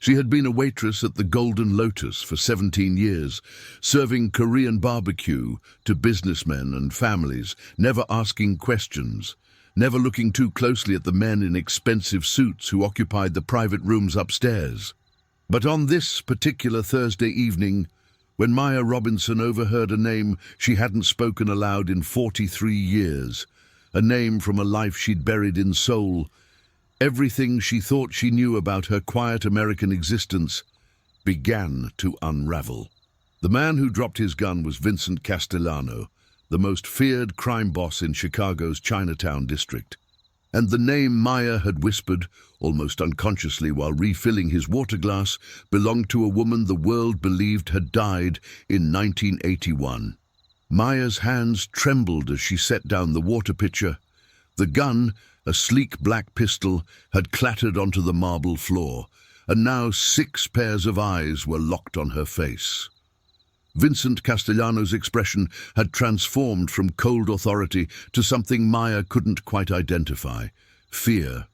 She had been a waitress at the Golden Lotus for 17 years, serving Korean barbecue to businessmen and families, never asking questions, never looking too closely at the men in expensive suits who occupied the private rooms upstairs. But on this particular Thursday evening, when Maya Robinson overheard a name she hadn't spoken aloud in 43 years, a name from a life she'd buried in Seoul, everything she thought she knew about her quiet American existence began to unravel. The man who dropped his gun was Vincent Castellano, the most feared crime boss in Chicago's Chinatown district. And the name Maya had whispered, almost unconsciously while refilling his water glass, belonged to a woman the world believed had died in 1981. Maya's hands trembled as she set down the water pitcher. The gun, a sleek black pistol, had clattered onto the marble floor, and now 6 pairs of eyes were locked on her face. Vincent Castellano's expression had transformed from cold authority to something Maya couldn't quite identify. Fear,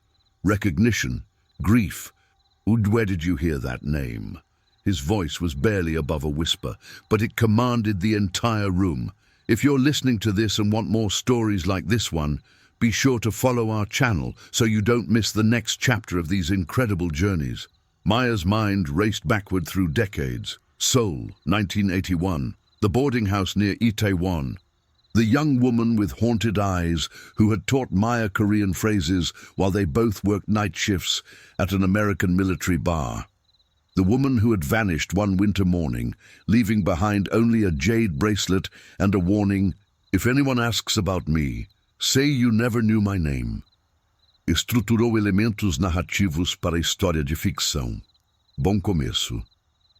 recognition, grief. Where did you hear that name? His voice was barely above a whisper, but it commanded the entire room. If you're listening to this and want more stories like this one, be sure to follow our channel so you don't miss the next chapter of these incredible journeys. Maya's mind raced backward through decades. Seoul, 1981, the boarding house near Itaewon. The young woman with haunted eyes who had taught Maya Korean phrases while they both worked night shifts at an American military bar. The woman who had vanished one winter morning, leaving behind only a jade bracelet and a warning, "If anyone asks about me, say you never knew my name." Estruturou elementos narrativos para a história de ficção. Bom começo.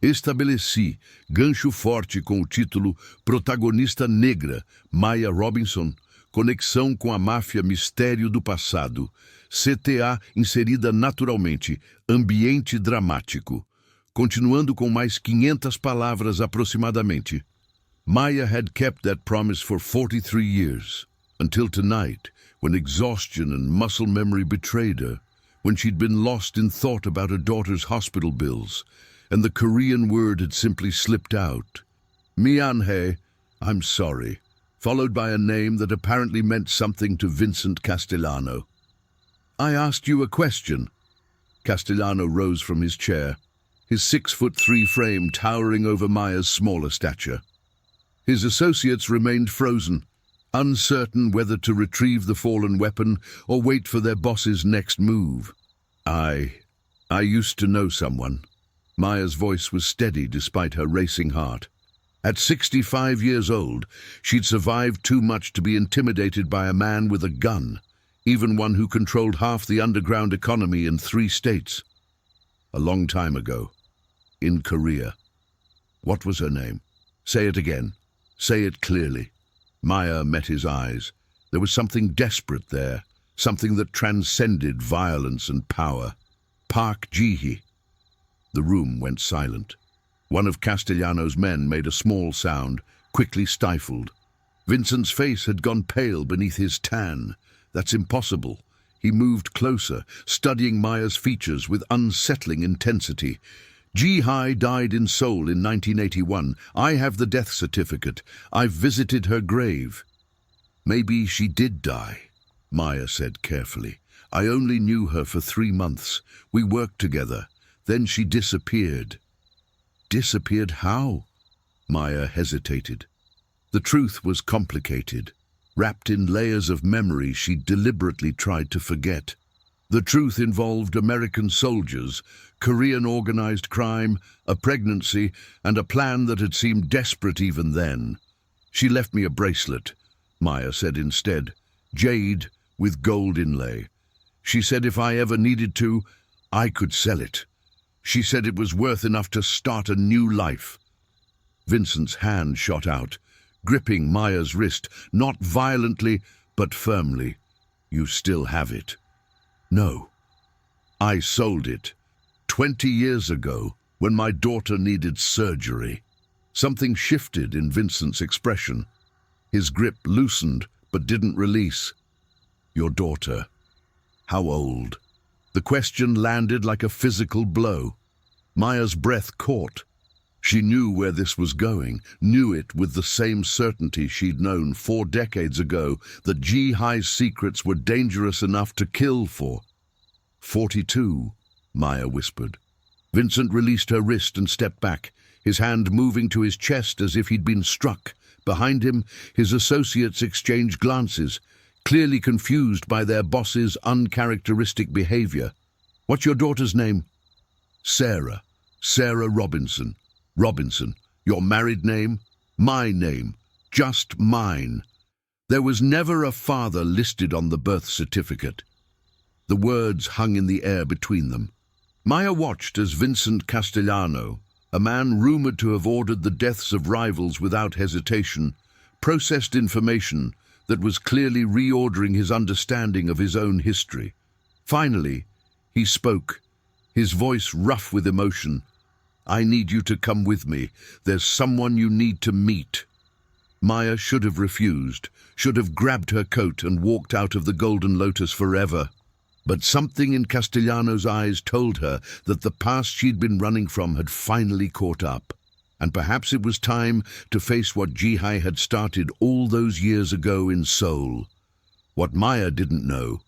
Estabeleci gancho forte com o título Protagonista Negra, Maya Robinson, conexão com a máfia Mistério do Passado, CTA inserida naturalmente, ambiente dramático. Continuando com mais 500 palavras aproximadamente. Maya had kept that promise for 43 years, until tonight, when exhaustion and muscle memory betrayed her, when she'd been lost in thought about her daughter's hospital bills, and the Korean word had simply slipped out. Mianhe, I'm sorry, followed by a name that apparently meant something to Vincent Castellano. I asked you a question. Castellano rose from his chair, his 6'3" frame towering over Maya's smaller stature. His associates remained frozen, uncertain whether to retrieve the fallen weapon or wait for their boss's next move. I used to know someone. Maya's voice was steady despite her racing heart. At 65 years old, she'd survived too much to be intimidated by a man with a gun, even one who controlled half the underground economy in 3 states. A long time ago, in Korea. What was her name? Say it again. Say it clearly. Maya met his eyes. There was something desperate there, something that transcended violence and power. Park Ji-hee. The room went silent. One of Castellano's men made a small sound, quickly stifled. Vincent's face had gone pale beneath his tan. That's impossible. He moved closer, studying Maya's features with unsettling intensity. Ji-hee died in Seoul in 1981. I have the death certificate. I've visited her grave. Maybe she did die, Maya said carefully. I only knew her for 3 months. We worked together. Then she disappeared. Disappeared how? Maya hesitated. The truth was complicated, wrapped in layers of memory she deliberately tried to forget. The truth involved American soldiers, Korean organized crime, a pregnancy, and a plan that had seemed desperate even then. She left me a bracelet, Maya said instead, jade with gold inlay. She said if I ever needed to, I could sell it. She said it was worth enough to start a new life. Vincent's hand shot out, gripping Maya's wrist, not violently, but firmly. You still have it. No. I sold it 20 years ago when my daughter needed surgery. Something shifted in Vincent's expression. His grip loosened but didn't release. Your daughter. How old? The question landed like a physical blow. Maya's breath caught. She knew where this was going, knew it with the same certainty she'd known 4 decades ago that Ji-Hai's secrets were dangerous enough to kill for. 42, Maya whispered. Vincent released her wrist and stepped back, his hand moving to his chest as if he'd been struck. Behind him, his associates exchanged glances, clearly confused by their boss's uncharacteristic behavior. "What's your daughter's name?" "Sarah. Sarah Robinson." "Robinson, your married name?" "My name. Just mine. There was never a father listed on the birth certificate." The words hung in the air between them. Maya watched as Vincent Castellano, a man rumored to have ordered the deaths of rivals without hesitation, processed information that was clearly reordering his understanding of his own history. Finally, he spoke, his voice rough with emotion. "I need you to come with me. There's someone you need to meet." Maya should have refused, should have grabbed her coat and walked out of the Golden Lotus forever. But something in Castellano's eyes told her that the past she'd been running from had finally caught up. And perhaps it was time to face what Ji-Hai had started all those years ago in Seoul. What Maya didn't know,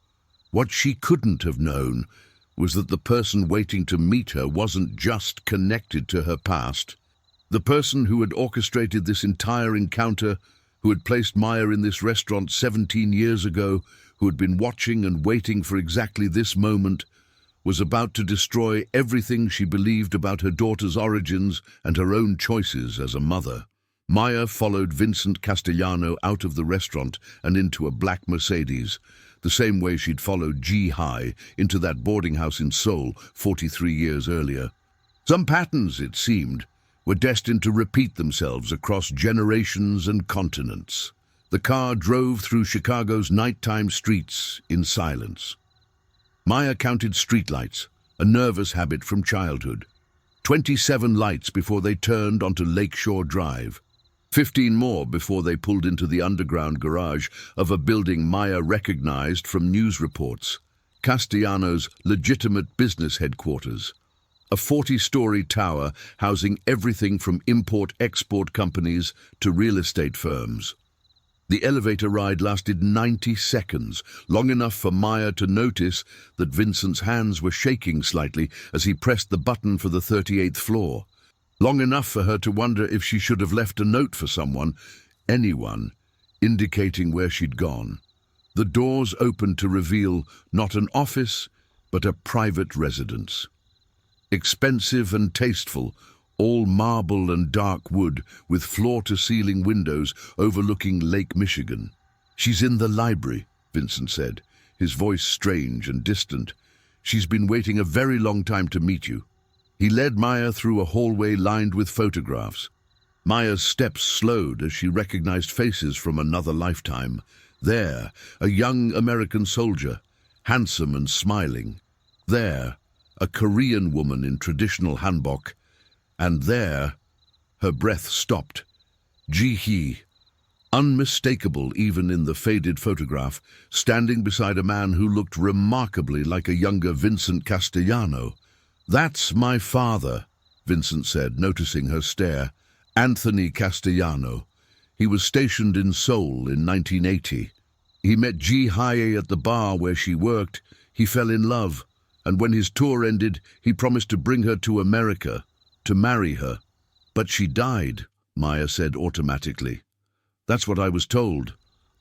what she couldn't have known, was that the person waiting to meet her wasn't just connected to her past. The person who had orchestrated this entire encounter, who had placed Maya in this restaurant 17 years ago, who had been watching and waiting for exactly this moment, was about to destroy everything she believed about her daughter's origins and her own choices as a mother. Maya followed Vincent Castellano out of the restaurant and into a black Mercedes, the same way she'd followed Ji-Hai into that boarding house in Seoul 43 years earlier. Some patterns, it seemed, were destined to repeat themselves across generations and continents. The car drove through Chicago's nighttime streets in silence. Maya counted streetlights, a nervous habit from childhood. 27 lights before they turned onto Lakeshore Drive. 15 more before they pulled into the underground garage of a building Maya recognized from news reports, Castellano's legitimate business headquarters. A 40-story tower housing everything from import-export companies to real estate firms. The elevator ride lasted 90 seconds, long enough for Maya to notice that Vincent's hands were shaking slightly as he pressed the button for the 38th floor. Long enough for her to wonder if she should have left a note for someone, anyone, indicating where she'd gone. The doors opened to reveal not an office, but a private residence. Expensive and tasteful, all marble and dark wood, with floor-to-ceiling windows overlooking Lake Michigan. "She's in the library," Vincent said, his voice strange and distant. "She's been waiting a very long time to meet you." He led Maya through a hallway lined with photographs. Maya's steps slowed as she recognized faces from another lifetime. There, a young American soldier, handsome and smiling. There, a Korean woman in traditional hanbok. And there, her breath stopped. Ji-Hee, unmistakable even in the faded photograph, standing beside a man who looked remarkably like a younger Vincent Castellano. "That's my father," Vincent said, noticing her stare. "Anthony Castellano. He was stationed in Seoul in 1980. He met Ji-Hai at the bar where she worked. He fell in love, and when his tour ended, he promised to bring her to America, to marry her. But she died," Maya said automatically. "That's what I was told.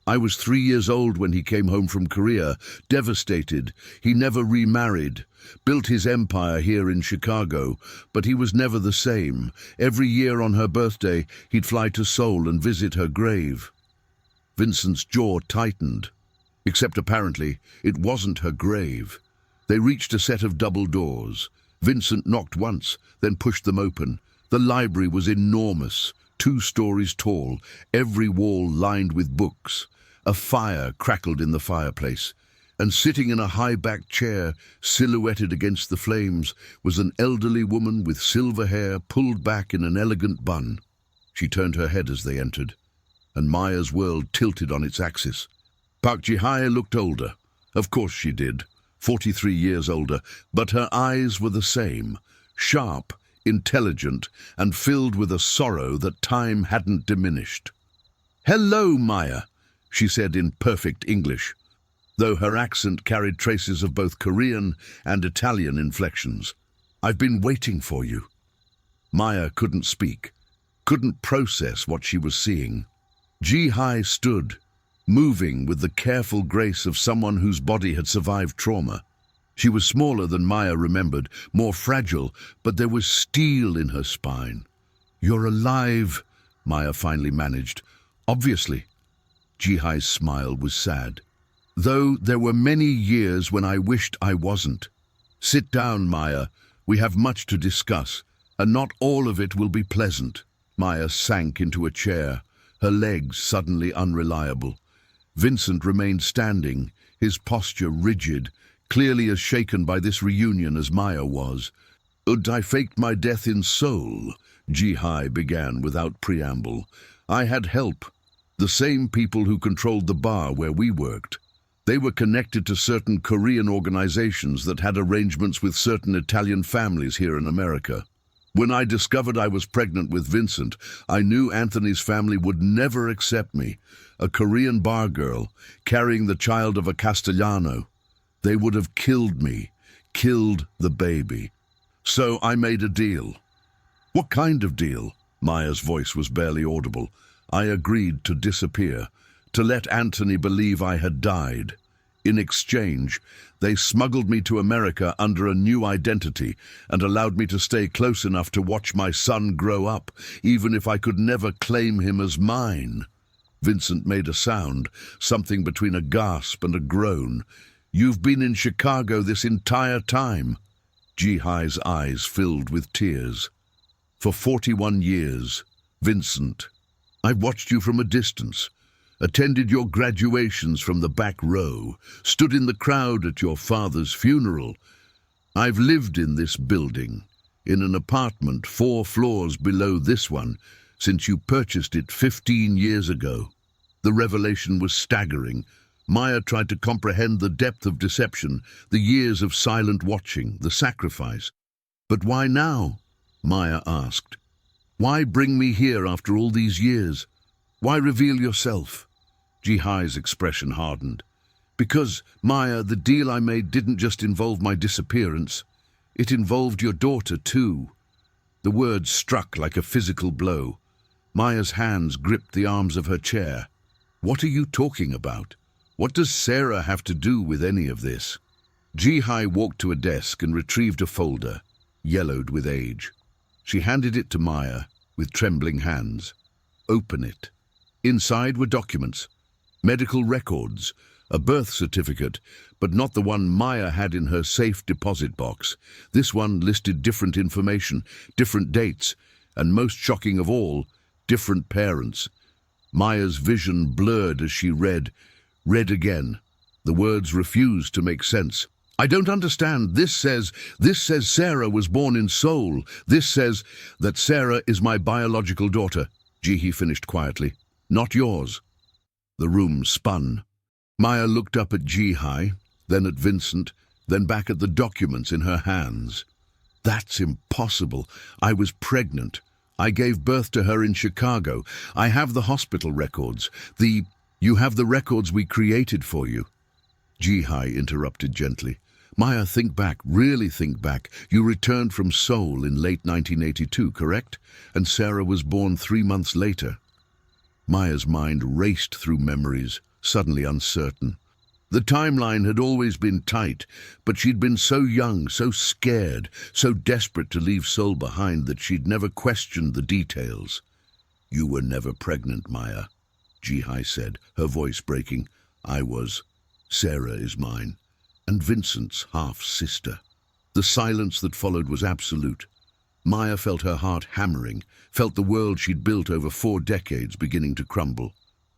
I was 3 years old when he came home from Korea, devastated. He never remarried, built his empire here in Chicago, but he was never the same. Every year on her birthday, he'd fly to Seoul and visit her grave." Vincent's jaw tightened, except apparently it wasn't her grave. They reached a set of double doors. Vincent knocked once, then pushed them open. The library was enormous, 2 stories tall, every wall lined with books. A fire crackled in the fireplace, and sitting in a high-backed chair, silhouetted against the flames, was an elderly woman with silver hair pulled back in an elegant bun. She turned her head as they entered, and Maya's world tilted on its axis. Park Ji-Hai looked older. Of course she did. 43 years older, but her eyes were the same, sharp, intelligent, and filled with a sorrow that time hadn't diminished. "Hello, Maya," she said in perfect English, though her accent carried traces of both Korean and Italian inflections. "I've been waiting for you." Maya couldn't speak, couldn't process what she was seeing. Ji-hai stood, moving with the careful grace of someone whose body had survived trauma. She was smaller than Maya remembered, more fragile, but there was steel in her spine. "You're alive," Maya finally managed. "Obviously." Ji-hai's smile was sad. "Though there were many years when I wished I wasn't." "Sit down, Maya. We have much to discuss, and not all of it will be pleasant." Maya sank into a chair, her legs suddenly unreliable. Vincent remained standing, his posture rigid, clearly as shaken by this reunion as Maya was. "I faked my death in Seoul," Ji-hai began without preamble. "I had help. The same people who controlled the bar where we worked. They were connected to certain Korean organizations that had arrangements with certain Italian families here in America. When I discovered I was pregnant with Vincent, I knew Anthony's family would never accept me, a Korean bar girl, carrying the child of a Castellano. They would have killed me, killed the baby. So I made a deal." "What kind of deal?" Maya's voice was barely audible. "I agreed to disappear, to let Anthony believe I had died. In exchange, they smuggled me to America under a new identity and allowed me to stay close enough to watch my son grow up, even if I could never claim him as mine." Vincent made a sound, something between a gasp and a groan. "You've been in Chicago this entire time." Ji-hai's eyes filled with tears. "For 41 years, Vincent. I've watched you from a distance, attended your graduations from the back row, stood in the crowd at your father's funeral. I've lived in this building, in an apartment 4 floors below this one, since you purchased it 15 years ago." The revelation was staggering. Maya tried to comprehend the depth of deception, the years of silent watching, the sacrifice. "But why now?" Maya asked. "Why bring me here after all these years? Why reveal yourself?" Ji-hai's expression hardened. "Because, Maya, the deal I made didn't just involve my disappearance. It involved your daughter, too." The words struck like a physical blow. Maya's hands gripped the arms of her chair. "What are you talking about? What does Sarah have to do with any of this?" Ji-hai walked to a desk and retrieved a folder, yellowed with age. She handed it to Maya with trembling hands. "Open it." Inside were documents, medical records, a birth certificate, but not the one Maya had in her safe deposit box. This one listed different information, different dates, and most shocking of all, different parents. Maya's vision blurred as she read again. The words refused to make sense. "I don't understand. This says Sarah was born in Seoul. This says that Sarah is my biological daughter," Ji-hee finished quietly. "Not yours." The room spun. Maya looked up at Ji-hai, then at Vincent, then back at the documents in her hands. "That's impossible. I was pregnant. I gave birth to her in Chicago. I have the hospital records. You have the records we created for you." Ji-hai interrupted gently. "Maya, think back, really think back. You returned from Seoul in late 1982, correct? And Sarah was born 3 months later." Maya's mind raced through memories, suddenly uncertain. The timeline had always been tight, but she'd been so young, so scared, so desperate to leave Seoul behind that she'd never questioned the details. "You were never pregnant, Maya," Ji-hai said, her voice breaking. "I was. Sarah is mine, and Vincent's half-sister." The silence that followed was absolute. Maya felt her heart hammering, felt the world she'd built over 4 decades beginning to crumble.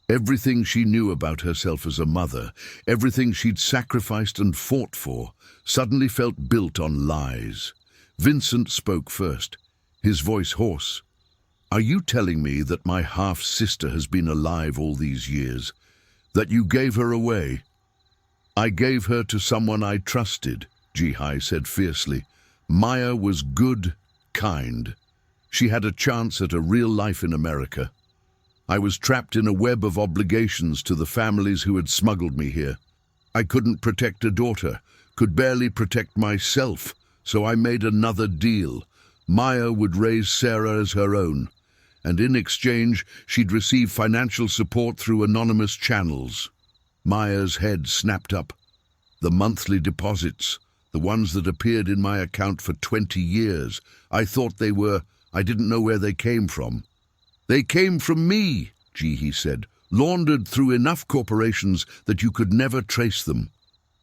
Everything she knew about herself as a mother, everything she'd sacrificed and fought for, suddenly felt built on lies. Vincent spoke first, his voice hoarse. "Are you telling me that my half-sister has been alive all these years? That you gave her away?" "I gave her to someone I trusted," Ji-hai said fiercely. "Maya was good kind. She had a chance at a real life in America. I was trapped in a web of obligations to the families who had smuggled me here. I couldn't protect a daughter, could barely protect myself, so I made another deal. Maya would raise Sarah as her own, and in exchange she'd receive financial support through anonymous channels. Maya's head snapped up. The monthly deposits, the ones that appeared in my account for 20 years, I didn't know where they came from. They came from me, Jihi said, laundered through enough corporations that you could never trace them.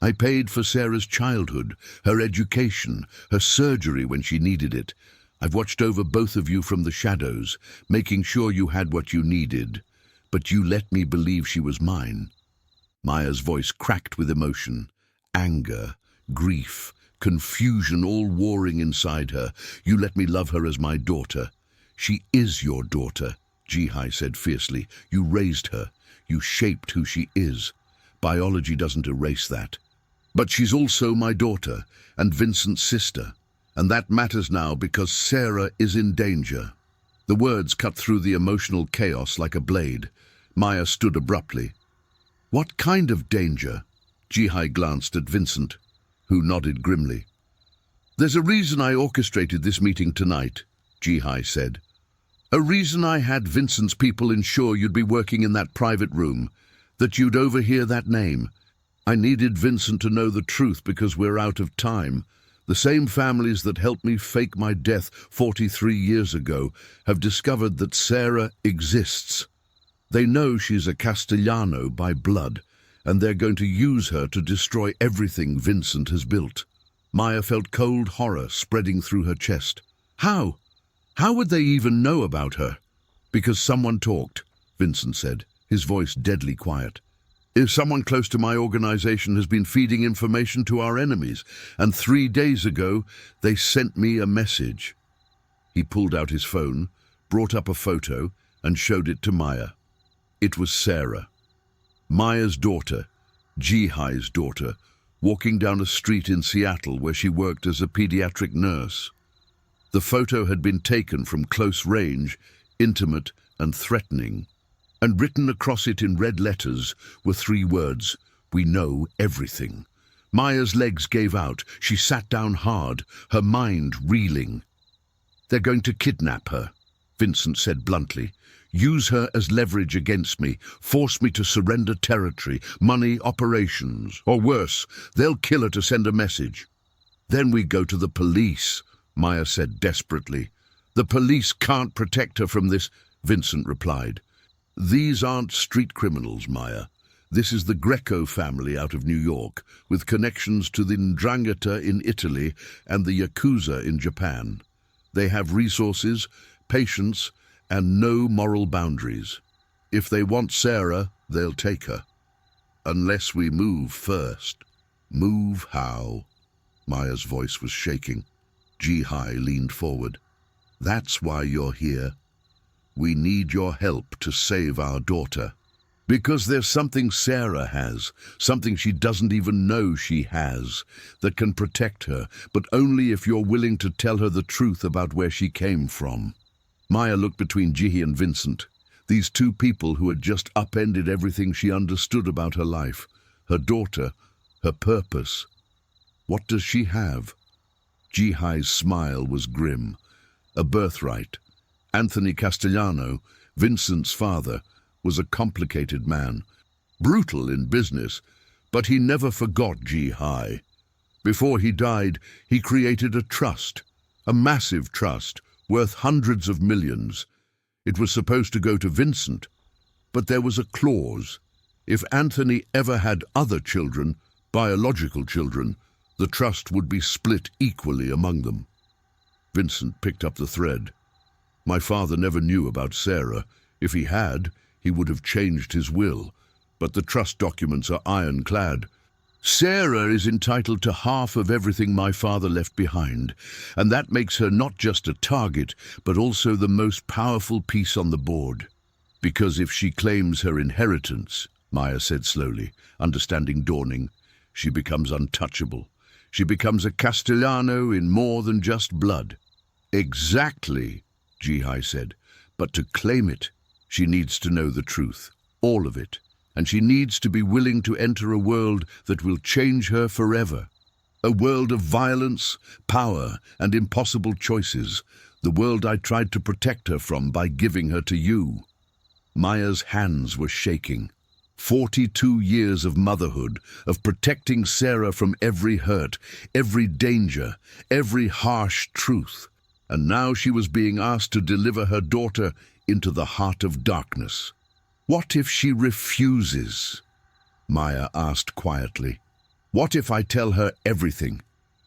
I paid for Sarah's childhood, her education, her surgery when she needed it. I've watched over both of you from the shadows, making sure you had what you needed. But you let me believe she was mine. Maya's voice cracked with emotion, anger, grief, confusion all warring inside her. You let me love her as my daughter. She is your daughter, Jihi said fiercely. You raised her. You shaped who she is. Biology doesn't erase that. But she's also my daughter and Vincent's sister. And that matters now because Sarah is in danger. The words cut through the emotional chaos like a blade. Maya stood abruptly. What kind of danger? Jihi glanced at Vincent, who nodded grimly. There's a reason I orchestrated this meeting tonight, Jihi said. A reason I had Vincent's people ensure you'd be working in that private room, that you'd overhear that name. I needed Vincent to know the truth because we're out of time. The same families that helped me fake my death 43 years ago have discovered that Sarah exists. They know she's a Castellano by blood, and they're going to use her to destroy everything Vincent has built. Maya felt cold horror spreading through her chest. How? How would they even know about her? Because someone talked, Vincent said, his voice deadly quiet. If someone close to my organization has been feeding information to our enemies, and 3 days ago they sent me a message. He pulled out his phone, brought up a photo, and showed it to Maya. It was Sarah, Maya's daughter, Jihi's daughter, walking down a street in Seattle where she worked as a pediatric nurse. The photo had been taken from close range, intimate and threatening, and written across it in red letters were 3 words, "We know everything." Maya's legs gave out. She sat down hard, her mind reeling. They're going to kidnap her, Vincent said bluntly. Use her as leverage against me, force me to surrender territory, money, operations, or worse, they'll kill her to send a message. Then we go to the police, Maya said desperately. The police can't protect her from this, Vincent replied. These aren't street criminals, Maya. This is the Greco family out of New York, with connections to the Ndrangheta in Italy and the Yakuza in Japan. They have resources, patience, and no moral boundaries. If they want Sarah, they'll take her. Unless we move first. Move how? Maya's voice was shaking. Jihi leaned forward. That's why you're here. We need your help to save our daughter. Because there's something Sarah has, something she doesn't even know she has, that can protect her, but only if you're willing to tell her the truth about where she came from. Maya looked between Jihi and Vincent, these 2 people who had just upended everything she understood about her life, her daughter, her purpose. What does she have? Jihi's smile was grim. A birthright. Anthony Castellano, Vincent's father, was a complicated man, brutal in business, but he never forgot Jihi. Before he died, he created a trust, a massive trust, worth hundreds of millions. It was supposed to go to Vincent, but there was a clause. If Anthony ever had other children, biological children, the trust would be split equally among them. Vincent picked up the thread. My father never knew about Sarah. If he had, he would have changed his will, but the trust documents are ironclad. Sarah is entitled to half of everything my father left behind, and that makes her not just a target, but also the most powerful piece on the board. Because if she claims her inheritance, Maya said slowly, understanding dawning, she becomes untouchable. She becomes a Castellano in more than just blood. Exactly, Jihai said. But to claim it, she needs to know the truth, all of it. And she needs to be willing to enter a world that will change her forever. A world of violence, power, and impossible choices. The world I tried to protect her from by giving her to you. Maya's hands were shaking. 42 years of motherhood, of protecting Sarah from every hurt, every danger, every harsh truth. And now she was being asked to deliver her daughter into the heart of darkness. What if she refuses? Maya asked quietly. What if I tell her everything,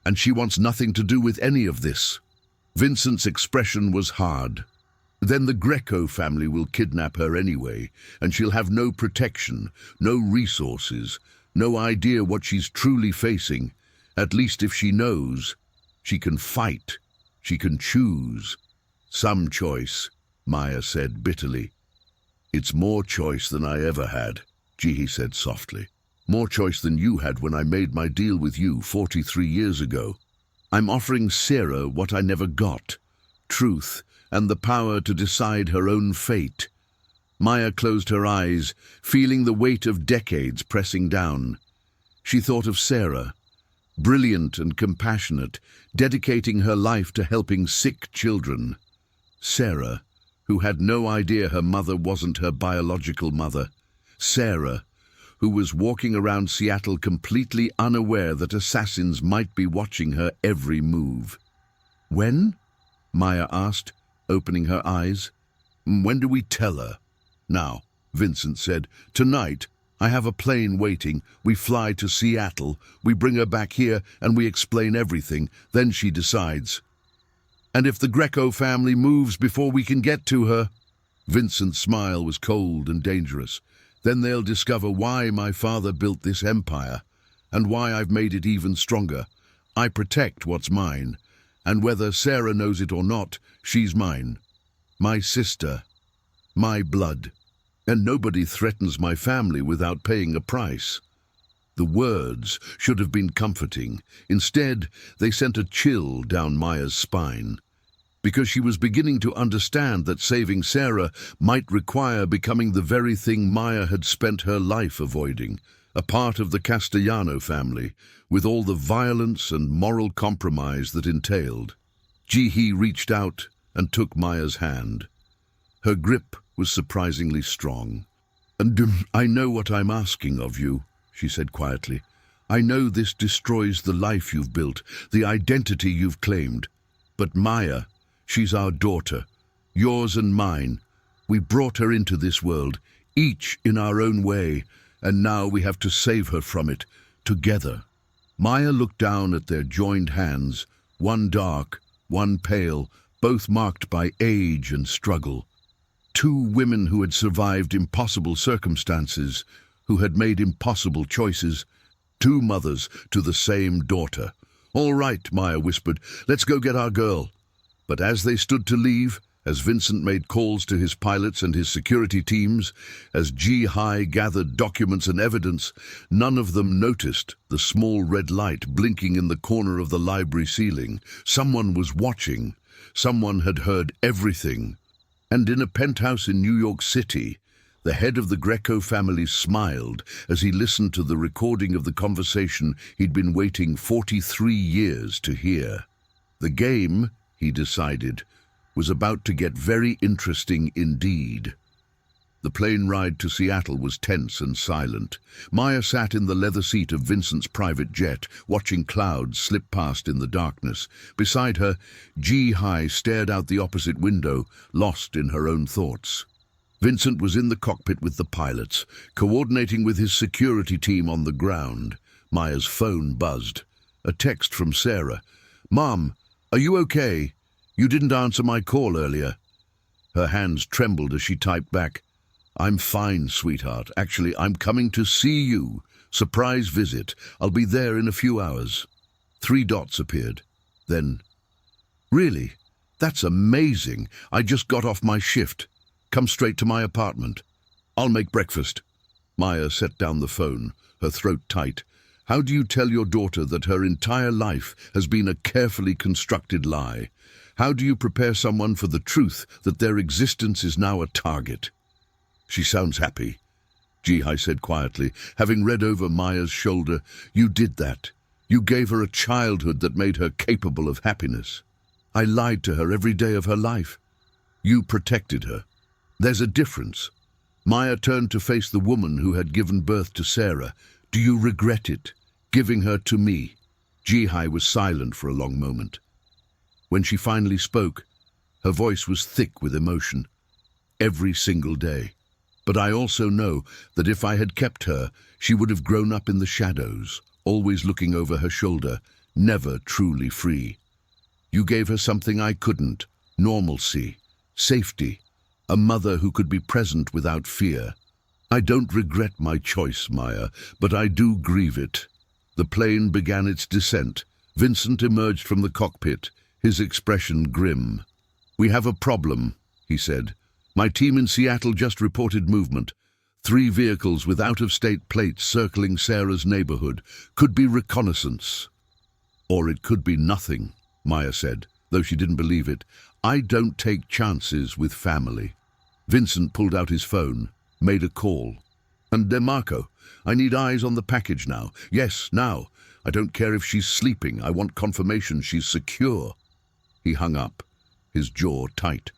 and she wants nothing to do with any of this? Vincent's expression was hard. Then the Greco family will kidnap her anyway, and she'll have no protection, no resources, no idea what she's truly facing. At least if she knows, she can fight, she can choose. Some choice, Maya said bitterly. It's more choice than I ever had, Jihi said softly. More choice than you had when I made my deal with you 43 years ago. I'm offering Sarah what I never got, truth, and the power to decide her own fate. Maya closed her eyes, feeling the weight of decades pressing down. She thought of Sarah, brilliant and compassionate, dedicating her life to helping sick children. Sarah, who had no idea her mother wasn't her biological mother. Sarah, who was walking around Seattle completely unaware that assassins might be watching her every move. When? Maya asked, opening her eyes. When do we tell her? Now, Vincent said. Tonight, I have a plane waiting. We fly to Seattle. We bring her back here and we explain everything. Then she decides. And if the Greco family moves before we can get to her? Vincent's smile was cold and dangerous. Then they'll discover why my father built this empire and why I've made it even stronger. I protect what's mine, and whether Sarah knows it or not, she's mine. My sister, my blood, and nobody threatens my family without paying a price. The words should have been comforting. Instead, they sent a chill down Maya's spine, because she was beginning to understand that saving Sarah might require becoming the very thing Maya had spent her life avoiding, a part of the Castellano family, with all the violence and moral compromise that entailed. Jihi reached out and took Maya's hand. Her grip was surprisingly strong. And I know what I'm asking of you, she said quietly. I know this destroys the life you've built, the identity you've claimed. But Maya, she's our daughter, yours and mine. We brought her into this world, each in our own way, and now we have to save her from it, together. Maya looked down at their joined hands, one dark, one pale, both marked by age and struggle. Two women who had survived impossible circumstances, who had made impossible choices. Two mothers to the same daughter. All right, Maya whispered, let's go get our girl. But as they stood to leave, as Vincent made calls to his pilots and his security teams, as Jihai gathered documents and evidence, none of them noticed the small red light blinking in the corner of the library ceiling. Someone was watching. Someone had heard everything. And in a penthouse in New York City, the head of the Greco family smiled as he listened to the recording of the conversation he'd been waiting 43 years to hear. The game, he decided, was about to get very interesting indeed. The plane ride to Seattle was tense and silent. Maya sat in the leather seat of Vincent's private jet, watching clouds slip past in the darkness. Beside her, Jihai stared out the opposite window, lost in her own thoughts. Vincent was in the cockpit with the pilots, coordinating with his security team on the ground. Maya's phone buzzed. A text from Sarah. "Mom, are you okay? You didn't answer my call earlier." Her hands trembled as she typed back, "I'm fine, sweetheart. Actually, I'm coming to see you. Surprise visit. I'll be there in a few hours." 3 dots appeared. Then, "Really? That's amazing. I just got off my shift. Come straight to my apartment. I'll make breakfast." Maya set down the phone, her throat tight. How do you tell your daughter that her entire life has been a carefully constructed lie? How do you prepare someone for the truth that their existence is now a target? She sounds happy, Jihai said quietly, having read over Maya's shoulder. You did that. You gave her a childhood that made her capable of happiness. I lied to her every day of her life. You protected her. There's a difference. Maya turned to face the woman who had given birth to Sarah. Do you regret it, giving her to me? Jihai was silent for a long moment. When she finally spoke, her voice was thick with emotion. Every single day. But I also know that if I had kept her, she would have grown up in the shadows, always looking over her shoulder, never truly free. You gave her something I couldn't, normalcy, safety, a mother who could be present without fear. I don't regret my choice, Maya, but I do grieve it. The plane began its descent. Vincent emerged from the cockpit, his expression grim. We have a problem, he said. My team in Seattle just reported movement. 3 vehicles with out-of-state plates circling Sarah's neighborhood. Could be reconnaissance. Or it could be nothing, Maya said, though she didn't believe it. I don't take chances with family. Vincent pulled out his phone, made a call. And DeMarco, I need eyes on the package now. Yes, now. I don't care if she's sleeping. I want confirmation she's secure. He hung up, his jaw tight.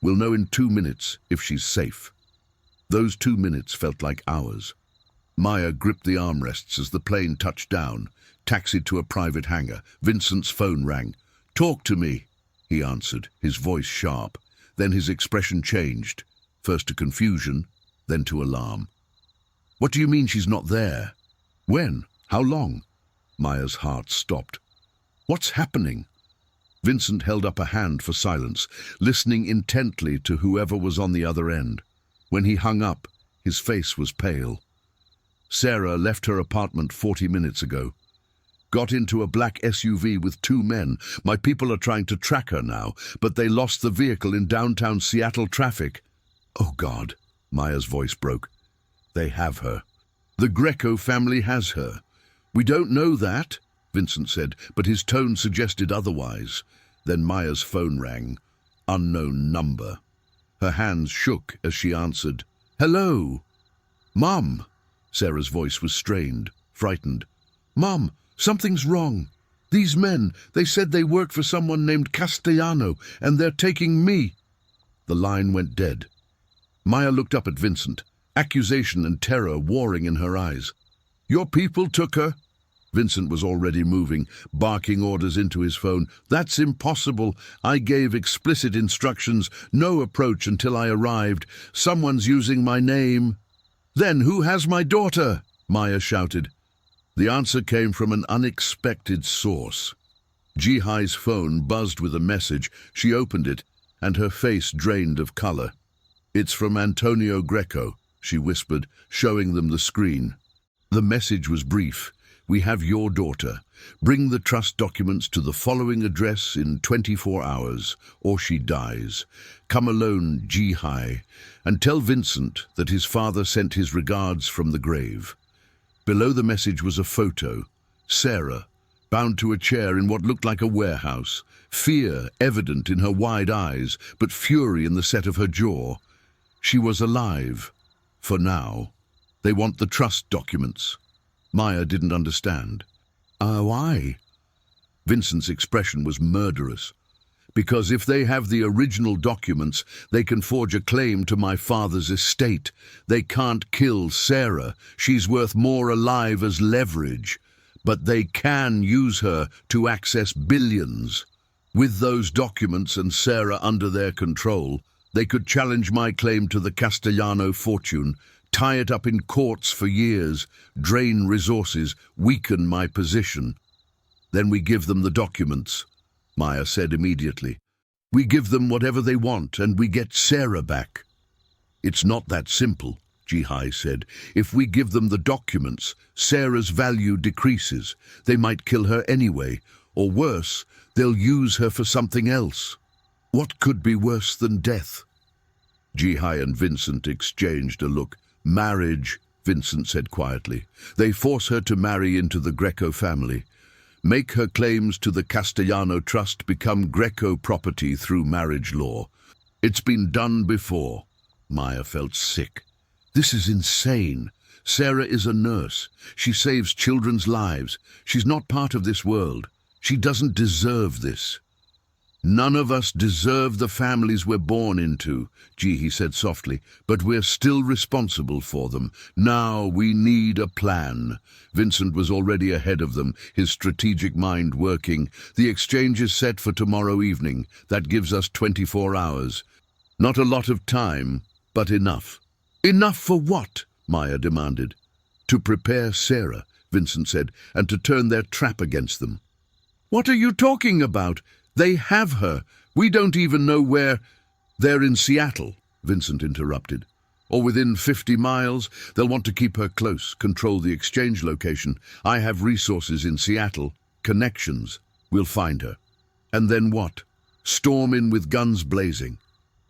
We'll know in 2 minutes if she's safe. Those 2 minutes felt like hours. Maya gripped the armrests as the plane touched down, taxied to a private hangar. Vincent's phone rang. Talk to me, he answered, his voice sharp. Then his expression changed, first to confusion, then to alarm. What do you mean she's not there? When? How long? Maya's heart stopped. What's happening? Vincent held up a hand for silence, listening intently to whoever was on the other end. When he hung up, his face was pale. Sarah left her apartment 40 minutes ago. Got into a black SUV with 2 men. My people are trying to track her now, but they lost the vehicle in downtown Seattle traffic. Oh God, Maya's voice broke. They have her. The Greco family has her. We don't know that, Vincent said, but his tone suggested otherwise. Then Maya's phone rang. Unknown number. Her hands shook as she answered. Hello? Mum. Sarah's voice was strained, frightened. Mum, something's wrong. These men, they said they work for someone named Castellano, and they're taking me. The line went dead. Maya looked up at Vincent, accusation and terror warring in her eyes. Your people took her? Vincent was already moving, barking orders into his phone. That's impossible. I gave explicit instructions. No approach until I arrived. Someone's using my name. Then who has my daughter? Maya shouted. The answer came from an unexpected source. Jihai's phone buzzed with a message. She opened it, and her face drained of color. It's from Antonio Greco, she whispered, showing them the screen. The message was brief. We have your daughter. Bring the trust documents to the following address in 24 hours, or she dies. Come alone, Jihai, and tell Vincent that his father sent his regards from the grave. Below the message was a photo. Sarah, bound to a chair in what looked like a warehouse. Fear evident in her wide eyes, but fury in the set of her jaw. She was alive. For now. They want the trust documents. Maya didn't understand. Why? Vincent's expression was murderous. Because if they have the original documents, they can forge a claim to my father's estate. They can't kill Sarah. She's worth more alive as leverage. But they can use her to access billions. With those documents and Sarah under their control, they could challenge my claim to the Castellano fortune, tie it up in courts for years, drain resources, weaken my position. Then we give them the documents, Maya said immediately. We give them whatever they want and we get Sarah back. It's not that simple, Jihai said. If we give them the documents, Sarah's value decreases. They might kill her anyway, or worse, they'll use her for something else. What could be worse than death? Jihai and Vincent exchanged a look. Marriage, Vincent said quietly. They force her to marry into the Greco family. Make her claims to the Castellano Trust become Greco property through marriage law. It's been done before. Maya felt sick. This is insane. Sarah is a nurse. She saves children's lives. She's not part of this world. She doesn't deserve this. None of us deserve the families we're born into, Jihi said softly, but we're still responsible for them. Now we need a plan. Vincent was already ahead of them, his strategic mind working. The exchange is set for tomorrow evening. That gives us 24 hours. Not a lot of time, but enough. Enough for what? Maya demanded. To prepare Sarah, Vincent said, and to turn their trap against them. What are you talking about? They have her. We don't even know where. They're in Seattle, Vincent interrupted. Or within 50 miles. They'll want to keep her close, control the exchange location. I have resources in Seattle, connections. We'll find her. And then what? Storm in with guns blazing.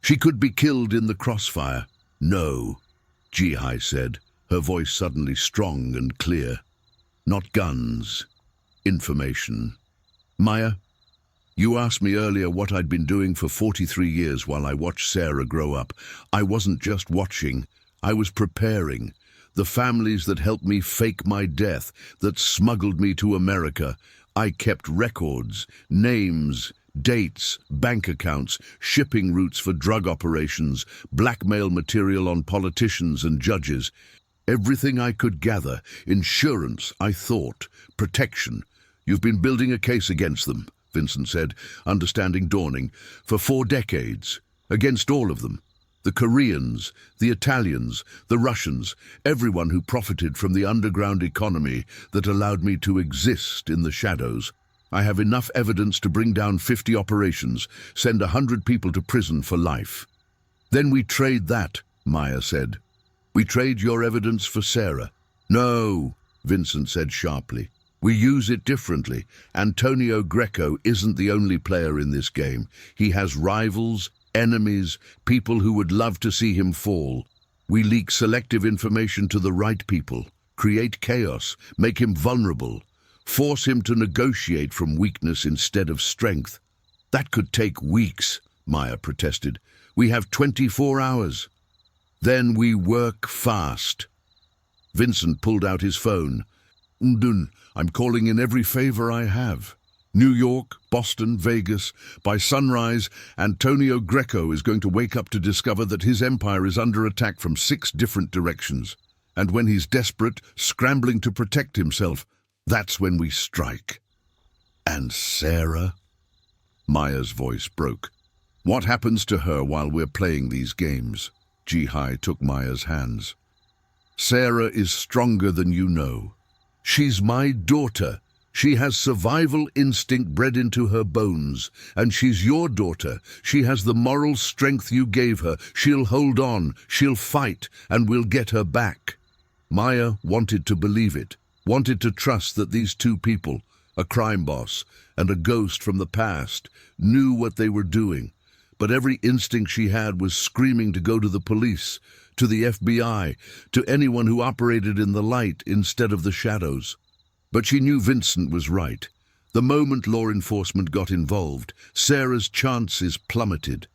She could be killed in the crossfire. No, Jihi said, her voice suddenly strong and clear. Not guns. Information. Maya, you asked me earlier what I'd been doing for 43 years while I watched Sarah grow up. I wasn't just watching, I was preparing. The families that helped me fake my death, that smuggled me to America. I kept records, names, dates, bank accounts, shipping routes for drug operations, blackmail material on politicians and judges. Everything I could gather, insurance, I thought, protection. You've been building a case against them, Vincent said, understanding dawning, for 4 decades, against all of them. The Koreans, the Italians, the Russians, everyone who profited from the underground economy that allowed me to exist in the shadows. I have enough evidence to bring down 50 operations, send 100 people to prison for life. Then we trade that, Maya said. We trade your evidence for Sarah. No, Vincent said sharply. We use it differently. Antonio Greco isn't the only player in this game. He has rivals, enemies, people who would love to see him fall. We leak selective information to the right people, create chaos, make him vulnerable, force him to negotiate from weakness instead of strength. That could take weeks, Maya protested. We have 24 hours. Then we work fast. Vincent pulled out his phone. Ndun, I'm calling in every favor I have. New York, Boston, Vegas. By sunrise, Antonio Greco is going to wake up to discover that his empire is under attack from 6 different directions. And when he's desperate, scrambling to protect himself, that's when we strike. And Sarah? Maya's voice broke. What happens to her while we're playing these games? Jihi took Maya's hands. Sarah is stronger than you know. She's my daughter. She has survival instinct bred into her bones. And she's your daughter. She has the moral strength you gave her. She'll hold on, she'll fight, and we'll get her back. Maya wanted to believe it, wanted to trust that these 2 people, a crime boss and a ghost from the past, knew what they were doing. But every instinct she had was screaming to go to the police, to the FBI, to anyone who operated in the light instead of the shadows. But she knew Vincent was right. The moment law enforcement got involved, Sarah's chances plummeted.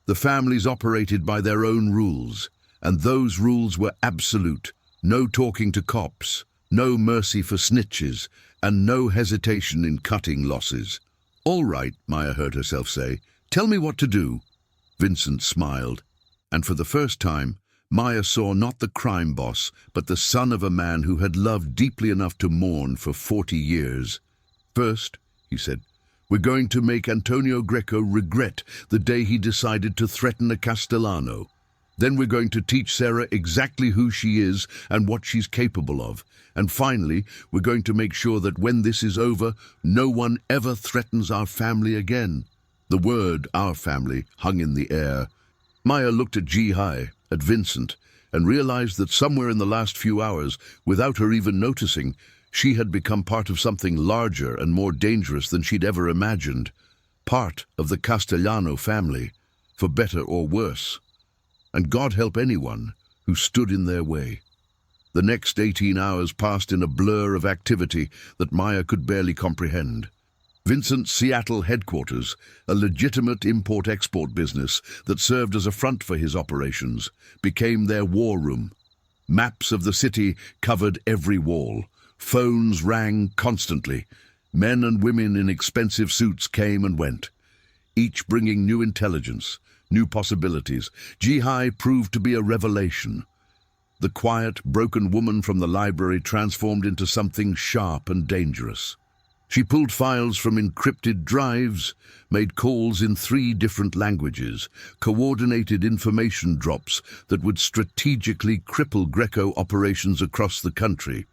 The families operated by their own rules, and those rules were absolute. No talking to cops, no mercy for snitches, and no hesitation in cutting losses. All right, Maya heard herself say. Tell me what to do. Vincent smiled, and for the first time, Maya saw not the crime boss, but the son of a man who had loved deeply enough to mourn for 40 years. First, he said, we're going to make Antonio Greco regret the day he decided to threaten a Castellano. Then we're going to teach Sarah exactly who she is and what she's capable of. And finally, we're going to make sure that when this is over, no one ever threatens our family again. The word, our family, hung in the air. Maya looked at Jihi, at Vincent, and realized that somewhere in the last few hours, without her even noticing, she had become part of something larger and more dangerous than she'd ever imagined. Part of the Castellano family, for better or worse. And God help anyone who stood in their way. The next 18 hours passed in a blur of activity that Maya could barely comprehend. Vincent's Seattle headquarters, a legitimate import-export business that served as a front for his operations, became their war room. Maps of the city covered every wall. Phones rang constantly. Men and women in expensive suits came and went, each bringing new intelligence, new possibilities. Jihai proved to be a revelation. The quiet, broken woman from the library transformed into something sharp and dangerous. She pulled files from encrypted drives, made calls in 3 different languages, coordinated information drops that would strategically cripple Greco operations across the country.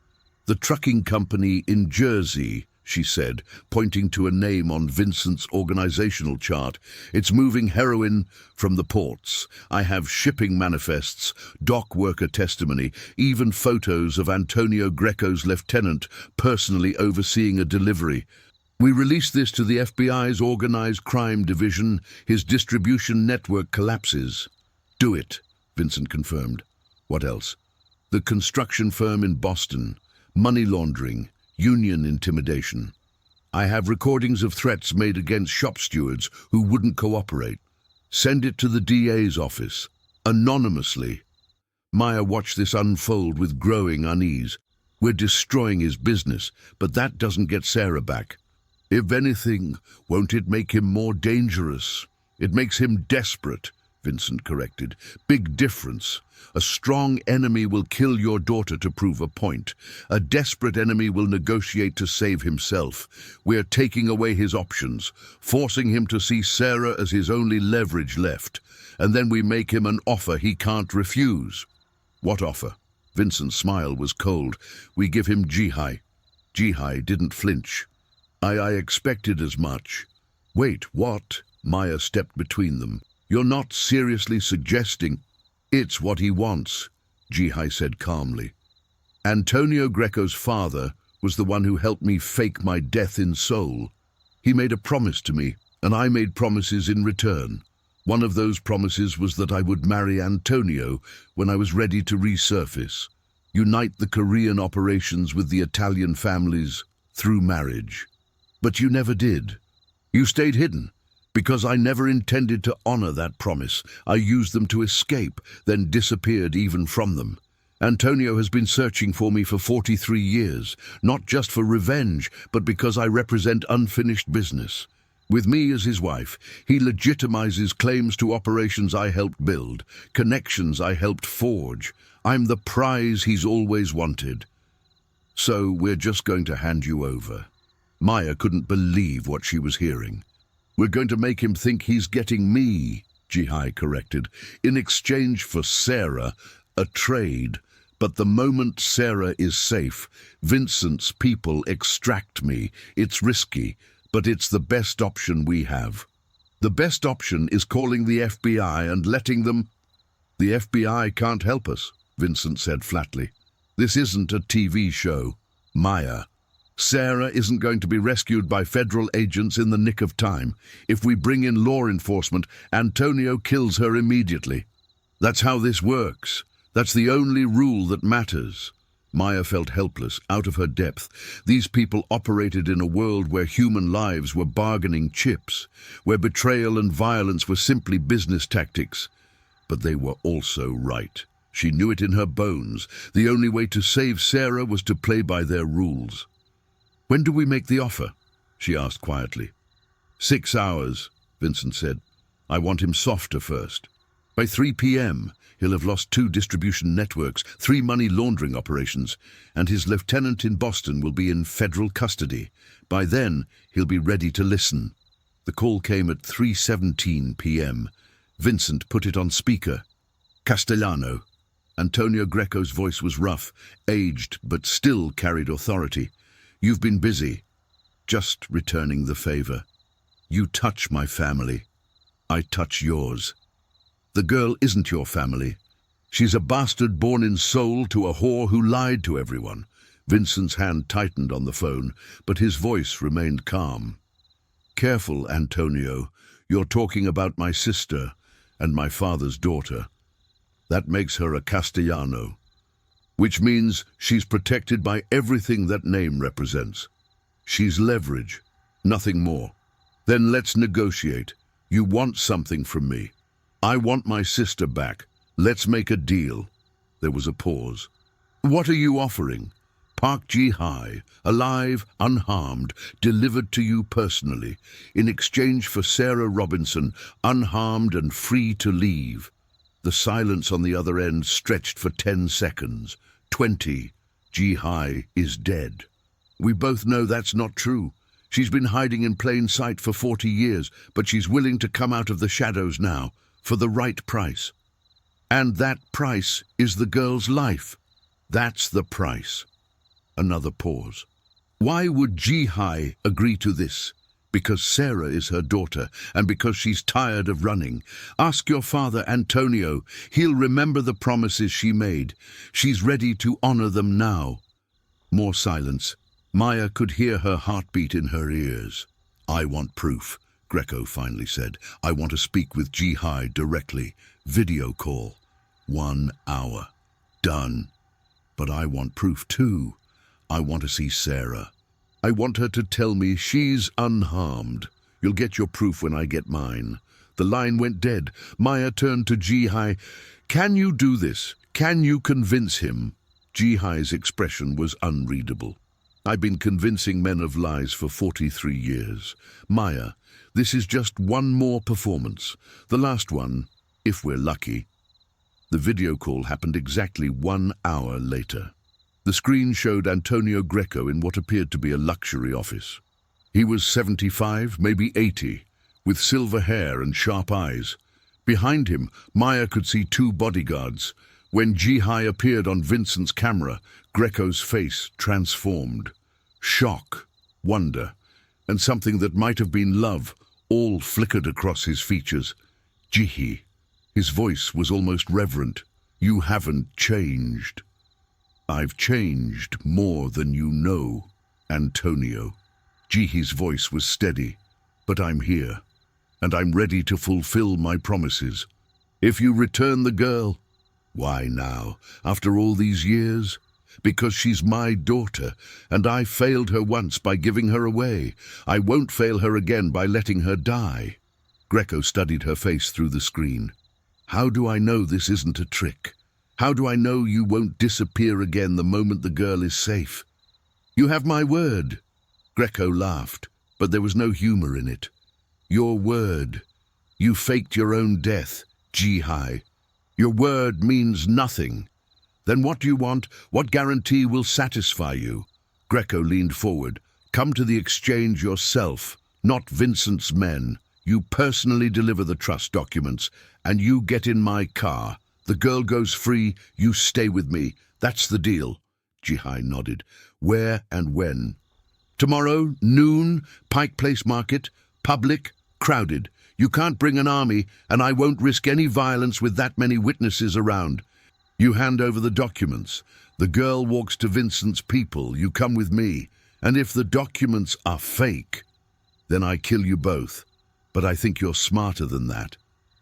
The trucking company in Jersey, she said, pointing to a name on Vincent's organizational chart. It's moving heroin from the ports. I have shipping manifests, dock worker testimony, even photos of Antonio Greco's lieutenant personally overseeing a delivery. We released this to the FBI's organized crime division. His distribution network collapses. Do it, Vincent confirmed. What else? The construction firm in Boston. Money laundering. Union intimidation. I have recordings of threats made against shop stewards who wouldn't cooperate. Send it to the DA's office, anonymously. Maya watched this unfold with growing unease. We're destroying his business, but that doesn't get Sarah back. If anything, won't it make him more dangerous? It makes him desperate, Vincent corrected. Big difference. A strong enemy will kill your daughter to prove a point. A desperate enemy will negotiate to save himself. We're taking away his options, forcing him to see Sarah as his only leverage left. And then we make him an offer he can't refuse. What offer? Vincent's smile was cold. We give him Jihai. Jihai didn't flinch. I expected as much. Wait, what? Maya stepped between them. You're not seriously suggesting... It's what he wants, Jihai said calmly. Antonio Greco's father was the one who helped me fake my death in Seoul. He made a promise to me, and I made promises in return. One of those promises was that I would marry Antonio when I was ready to resurface, unite the Korean operations with the Italian families through marriage. But you never did. You stayed hidden. Because I never intended to honor that promise. I used them to escape, then disappeared even from them. Antonio has been searching for me for 43 years, not just for revenge, but because I represent unfinished business. With me as his wife, he legitimizes claims to operations I helped build, connections I helped forge. I'm the prize he's always wanted. So we're just going to hand you over. Maya couldn't believe what she was hearing. We're going to make him think he's getting me, Jihai corrected, in exchange for Sarah, a trade. But the moment Sarah is safe, Vincent's people extract me. It's risky, but it's the best option we have. The best option is calling the FBI and letting them... The FBI can't help us, Vincent said flatly. This isn't a TV show, Maya. Sarah isn't going to be rescued by federal agents in the nick of time. If we bring in law enforcement, Antonio kills her immediately. That's how this works. That's the only rule that matters. Maya felt helpless, out of her depth. These people operated in a world where human lives were bargaining chips, where betrayal and violence were simply business tactics. But they were also right. She knew it in her bones. The only way to save Sarah was to play by their rules. When do we make the offer? She asked quietly. 6 hours, Vincent said. I want him softer first. By 3 p.m., he'll have lost 2 distribution networks, 3 money laundering operations, and his lieutenant in Boston will be in federal custody. By then, he'll be ready to listen. The call came at 3:17 p.m. Vincent put it on speaker. Castellano. Antonio Greco's voice was rough, aged, but still carried authority. You've been busy, just returning the favor. You touch my family. I touch yours. The girl isn't your family. She's a bastard born in Seoul to a whore who lied to everyone. Vincent's hand tightened on the phone, but his voice remained calm. Careful, Antonio. You're talking about my sister and my father's daughter. That makes her a Castellano. which means she's protected by everything that name represents. She's leverage, nothing more. Then let's negotiate. You want something from me. I want my sister back. Let's make a deal. There was a pause. What are you offering? Park Ji-hai, alive, unharmed, delivered to you personally, in exchange for Sarah Robinson, unharmed and free to leave. The silence on the other end stretched for 10 seconds. 20. Ji-hai is dead. We both know that's not true. She's been hiding in plain sight for 40 years, but she's willing to come out of the shadows now, for the right price. And that price is the girl's life. That's the price. Another pause. Why would Ji-hai agree to this? Because Sarah is her daughter, and because she's tired of running. Ask your father, Antonio. He'll remember the promises she made. She's ready to honor them now. More silence. Maya could hear her heartbeat in her ears. I want proof, Greco finally said. I want to speak with Ji-hai directly. Video call. 1 hour. Done. But I want proof too. I want to see Sarah. I want her to tell me she's unharmed. You'll get your proof when I get mine. The line went dead. Maya turned to Ji-hai. Can you do this? Can you convince him? Ji-hai's expression was unreadable. I've been convincing men of lies for 43 years. Maya, this is just one more performance. The last one, if we're lucky. The video call happened exactly 1 hour later. The screen showed Antonio Greco in what appeared to be a luxury office. He was 75, maybe 80, with silver hair and sharp eyes. Behind him, Maya could see 2 bodyguards. When Ji-hai appeared on Vincent's camera, Greco's face transformed. Shock, wonder, and something that might have been love all flickered across his features. Ji-hai. His voice was almost reverent. You haven't changed. I've changed more than you know, Antonio. Ji-hai's voice was steady. But I'm here, and I'm ready to fulfill my promises. If you return the girl, why now, after all these years? Because she's my daughter, and I failed her once by giving her away. I won't fail her again by letting her die. Greco studied her face through the screen. How do I know this isn't a trick? How do I know you won't disappear again the moment the girl is safe? You have my word. Greco laughed, but there was no humor in it. Your word. You faked your own death, Ji-hai. Your word means nothing. Then what do you want? What guarantee will satisfy you? Greco leaned forward. Come to the exchange yourself, not Vincent's men. You personally deliver the trust documents, and you get in my car. The girl goes free, you stay with me. That's the deal. Ji-hai nodded. Where and when? Tomorrow, noon, Pike Place Market, public, crowded. You can't bring an army, and I won't risk any violence with that many witnesses around. You hand over the documents. The girl walks to Vincent's people. You come with me. And if the documents are fake, then I kill you both. But I think you're smarter than that.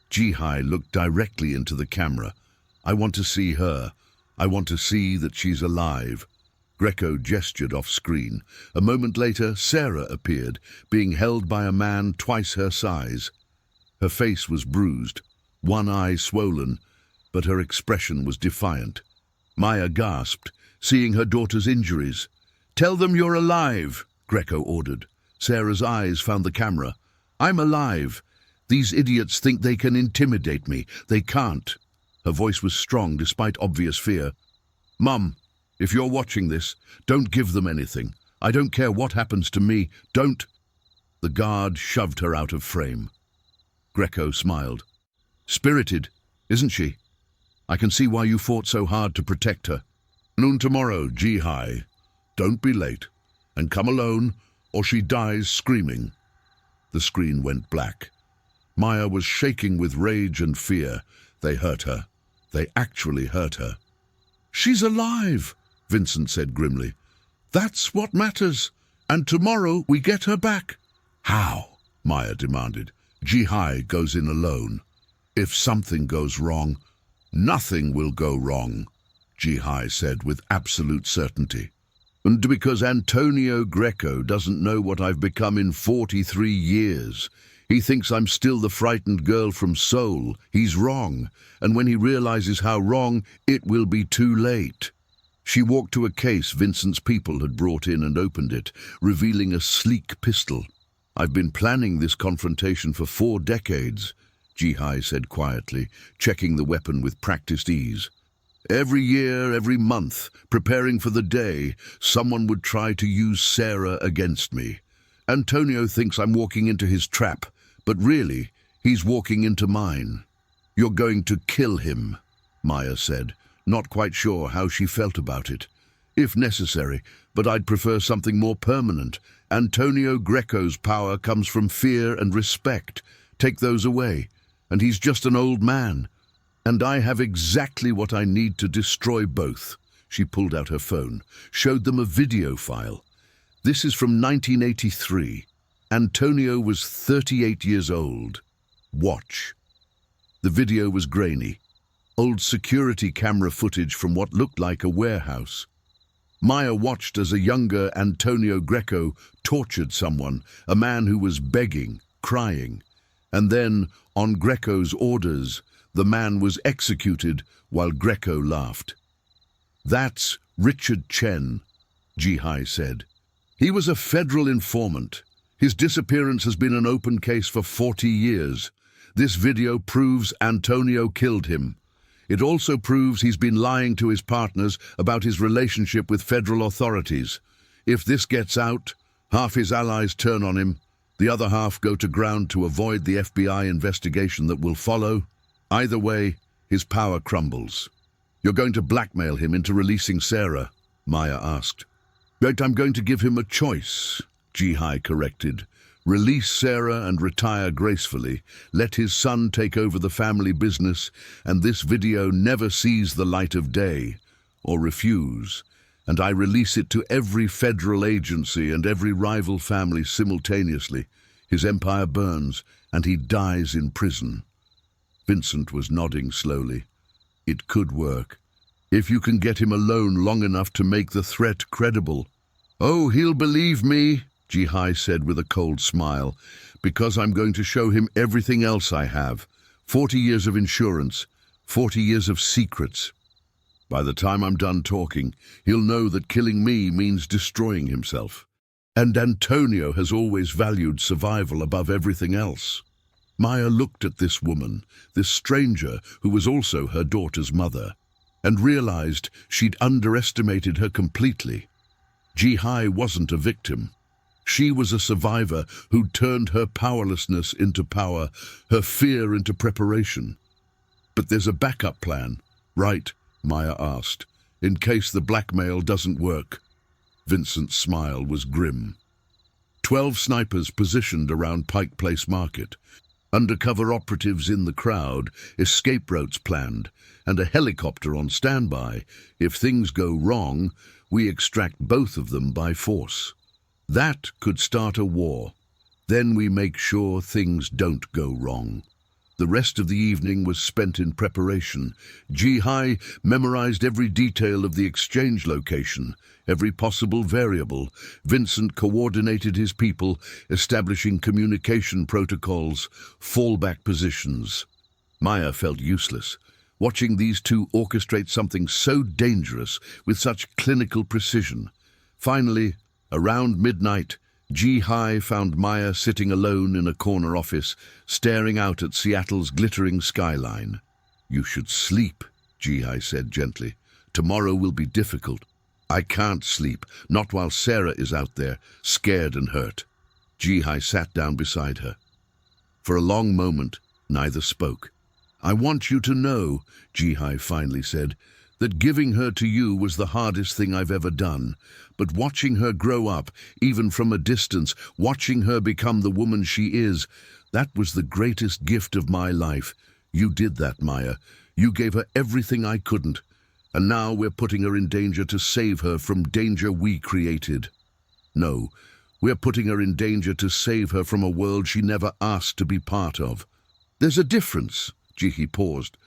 Ji-hai looked directly into the camera. I want to see her. I want to see that she's alive. Greco gestured off screen. A moment later, Sarah appeared, being held by a man twice her size. Her face was bruised, one eye swollen, but her expression was defiant. Maya gasped, seeing her daughter's injuries. Tell them you're alive, Greco ordered. Sarah's eyes found the camera. I'm alive. These idiots think they can intimidate me. They can't. Her voice was strong despite obvious fear. Mum, if you're watching this, don't give them anything. I don't care what happens to me. Don't. The guard shoved her out of frame. Greco smiled. Spirited, isn't she? I can see why you fought so hard to protect her. Noon tomorrow, Ji-hai. Don't be late. And come alone, or she dies screaming. The screen went black. Maya was shaking with rage and fear. They hurt her. They actually hurt her. She's alive, Vincent said grimly. That's what matters. And tomorrow we get her back. How? Maya demanded. Ji-hai goes in alone. If something goes wrong, nothing will go wrong. Jihai said with absolute certainty. And because Antonio Greco doesn't know what I've become in 43 years. He thinks I'm still the frightened girl from Seoul. He's wrong, and when he realizes how wrong, it will be too late. She walked to a case Vincent's people had brought in and opened it, revealing a sleek pistol. I've been planning this confrontation for 4 decades, Jihai said quietly, checking the weapon with practiced ease. Every year, every month, preparing for the day, someone would try to use Sarah against me. Antonio thinks I'm walking into his trap, but really, he's walking into mine. You're going to kill him, Maya said, not quite sure how she felt about it. If necessary, but I'd prefer something more permanent. Antonio Greco's power comes from fear and respect. Take those away, and he's just an old man. And I have exactly what I need to destroy both. She pulled out her phone, showed them a video file. This is from 1983. Antonio was 38 years old. Watch. The video was grainy. Old security camera footage from what looked like a warehouse. Maya watched as a younger Antonio Greco tortured someone, a man who was begging, crying. And then, on Greco's orders, the man was executed while Greco laughed. That's Richard Chen, Jihai said. He was a federal informant. His disappearance has been an open case for 40 years. This video proves Antonio killed him. It also proves he's been lying to his partners about his relationship with federal authorities. If this gets out, half his allies turn on him, the other half go to ground to avoid the FBI investigation that will follow. Either way, his power crumbles. You're going to blackmail him into releasing Sarah, Maya asked. But I'm going to give him a choice, Jihai corrected. Release Sarah and retire gracefully. Let his son take over the family business, and this video never sees the light of day. Or refuse. And I release it to every federal agency and every rival family simultaneously. His empire burns, and he dies in prison. Vincent was nodding slowly. It could work. If you can get him alone long enough to make the threat credible. Oh, he'll believe me, Jihai said with a cold smile, because I'm going to show him everything else I have. 40 years of insurance, 40 years of secrets. By the time I'm done talking, he'll know that killing me means destroying himself. And Antonio has always valued survival above everything else. Maya looked at this woman, this stranger who was also her daughter's mother, and realized she'd underestimated her completely. Jihai wasn't a victim. She was a survivor who'd turned her powerlessness into power, her fear into preparation. But there's a backup plan, right? Maya asked, in case the blackmail doesn't work. Vincent's smile was grim. 12 snipers positioned around Pike Place Market. Undercover operatives in the crowd, escape routes planned, and a helicopter on standby. If things go wrong, we extract both of them by force. That could start a war. Then we make sure things don't go wrong. The rest of the evening was spent in preparation. Jihai memorized every detail of the exchange location, every possible variable. Vincent coordinated his people, establishing communication protocols, fallback positions. Maya felt useless, watching these two orchestrate something so dangerous with such clinical precision. Finally, around midnight, Jihai found Maya sitting alone in a corner office, staring out at Seattle's glittering skyline. You should sleep, Jihai said gently. Tomorrow will be difficult. I can't sleep, not while Sarah is out there, scared and hurt. Jihai sat down beside her. For a long moment, neither spoke. I want you to know, Jihai finally said, that giving her to you was the hardest thing I've ever done. But watching her grow up, even from a distance, watching her become the woman she is, that was the greatest gift of my life. You did that, Maya. You gave her everything I couldn't. And now we're putting her in danger to save her from danger we created. No, we're putting her in danger to save her from a world she never asked to be part of. There's a difference, Jihai paused.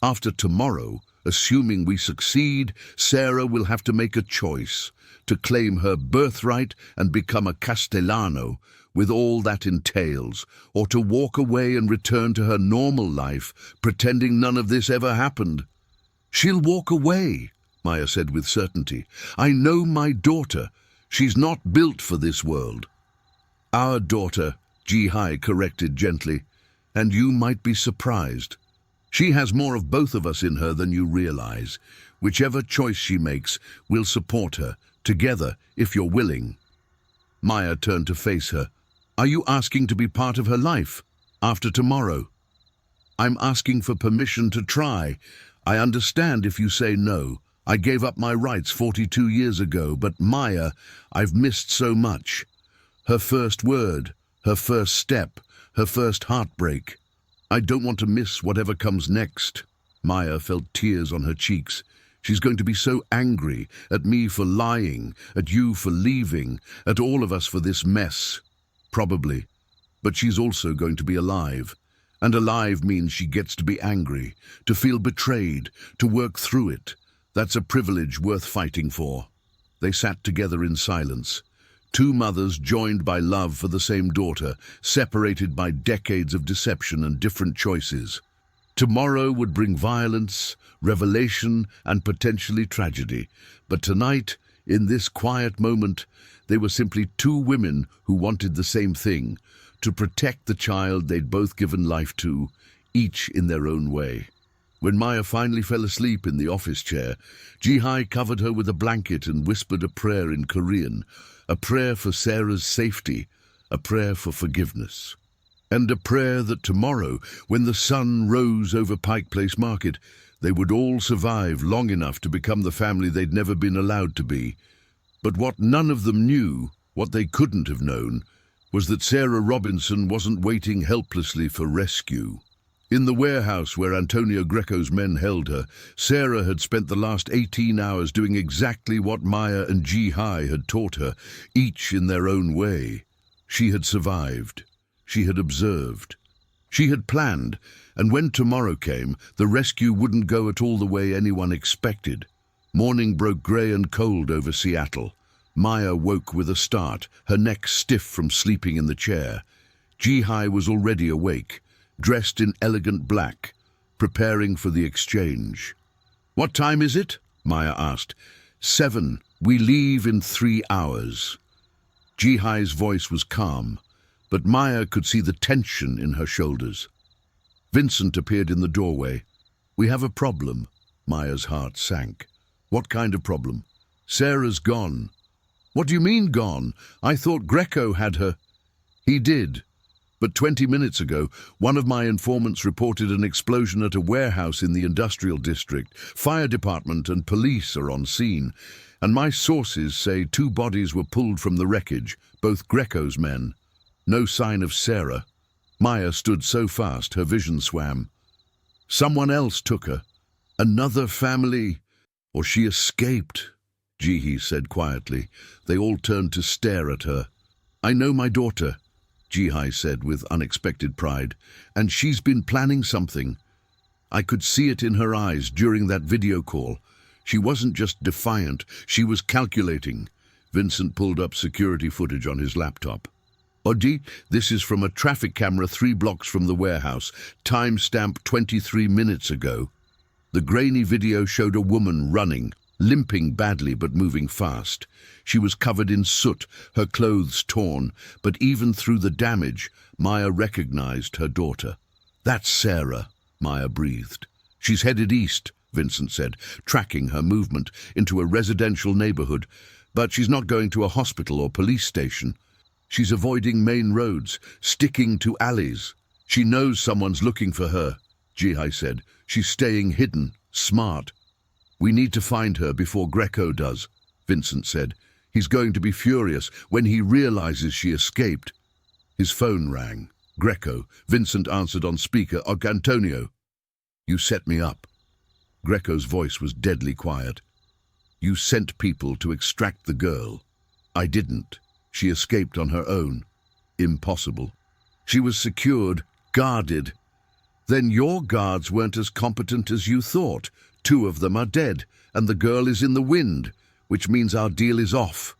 After tomorrow, Assuming we succeed, Sarah will have to make a choice to claim her birthright and become a Castellano with all that entails, or to walk away and return to her normal life, pretending none of this ever happened. She'll walk away, Maya said with certainty. I know my daughter. She's not built for this world. Our daughter, Ji-hai corrected gently, and you might be surprised. She has more of both of us in her than you realize. Whichever choice she makes, we'll support her, together, if you're willing. Maya turned to face her. Are you asking to be part of her life, after tomorrow? I'm asking for permission to try. I understand if you say no. I gave up my rights 42 years ago, but Maya, I've missed so much. Her first word, her first step, her first heartbreak. I don't want to miss whatever comes next. Maya felt tears on her cheeks. She's going to be so angry at me for lying, at you for leaving, at all of us for this mess. Probably. But she's also going to be alive. And alive means she gets to be angry, to feel betrayed, to work through it. That's a privilege worth fighting for. They sat together in silence. Two mothers joined by love for the same daughter, separated by decades of deception and different choices. Tomorrow would bring violence, revelation, and potentially tragedy. But tonight, in this quiet moment, they were simply two women who wanted the same thing, to protect the child they'd both given life to, each in their own way. When Maya finally fell asleep in the office chair, Ji-hai covered her with a blanket and whispered a prayer in Korean, a prayer for Sarah's safety, a prayer for forgiveness, and a prayer that tomorrow, when the sun rose over Pike Place Market, they would all survive long enough to become the family they'd never been allowed to be. But what none of them knew, what they couldn't have known, was that Sarah Robinson wasn't waiting helplessly for rescue. In the warehouse where Antonio Greco's men held her, Sarah had spent the last 18 hours doing exactly what Maya and Ji-hai had taught her, each in their own way. She had survived. She had observed. She had planned, and when tomorrow came, the rescue wouldn't go at all the way anyone expected. Morning broke grey and cold over Seattle. Maya woke with a start, her neck stiff from sleeping in the chair. Ji-hai was already awake, dressed in elegant black, preparing for the exchange. What time is it? Maya asked. 7. We leave in 3 hours. Ji-hai's voice was calm, but Maya could see the tension in her shoulders. Vincent appeared in the doorway. We have a problem. Maya's heart sank. What kind of problem? Sarah's gone. What do you mean gone? I thought Greco had her. He did. But 20 minutes ago, one of my informants reported an explosion at a warehouse in the industrial district. Fire department and police are on scene, and my sources say 2 bodies were pulled from the wreckage, both Greco's men. No sign of Sarah. Maya stood so fast, her vision swam. Someone else took her. Another family. Or she escaped, Ji-hai said quietly. They all turned to stare at her. I know my daughter, Ji-hai said with unexpected pride, and she's been planning something. I could see it in her eyes during that video call. She wasn't just defiant, she was calculating. Vincent pulled up security footage on his laptop. Odi, this is from a traffic camera 3 blocks from the warehouse, timestamp 23 minutes ago. The grainy video showed a woman running, limping badly but moving fast. She was covered in soot, her clothes torn, but even through the damage, Maya recognized her daughter. That's Sarah, Maya breathed. She's headed east, Vincent said, tracking her movement into a residential neighborhood, but she's not going to a hospital or police station. She's avoiding main roads, sticking to alleys. She knows someone's looking for her, Ji-hai said. She's staying hidden, smart. We need to find her before Greco does, Vincent said. He's going to be furious when he realizes she escaped. His phone rang. Greco. Vincent answered on speaker. Antonio. You set me up. Greco's voice was deadly quiet. You sent people to extract the girl. I didn't. She escaped on her own. Impossible. She was secured, guarded. Then your guards weren't as competent as you thought. 2 of them are dead, and the girl is in the wind, which means our deal is off."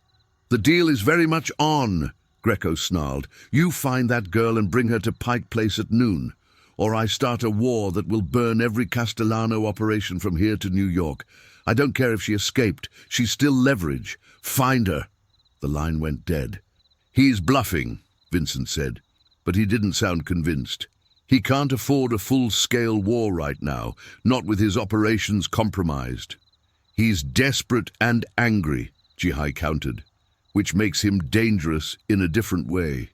"The deal is very much on," Greco snarled. "You find that girl and bring her to Pike Place at noon, or I start a war that will burn every Castellano operation from here to New York. I don't care if she escaped. She's still leverage. Find her." The line went dead. "He's bluffing," Vincent said, but he didn't sound convinced. "He can't afford a full-scale war right now, not with his operations compromised." "He's desperate and angry," Jihai countered, "which makes him dangerous in a different way.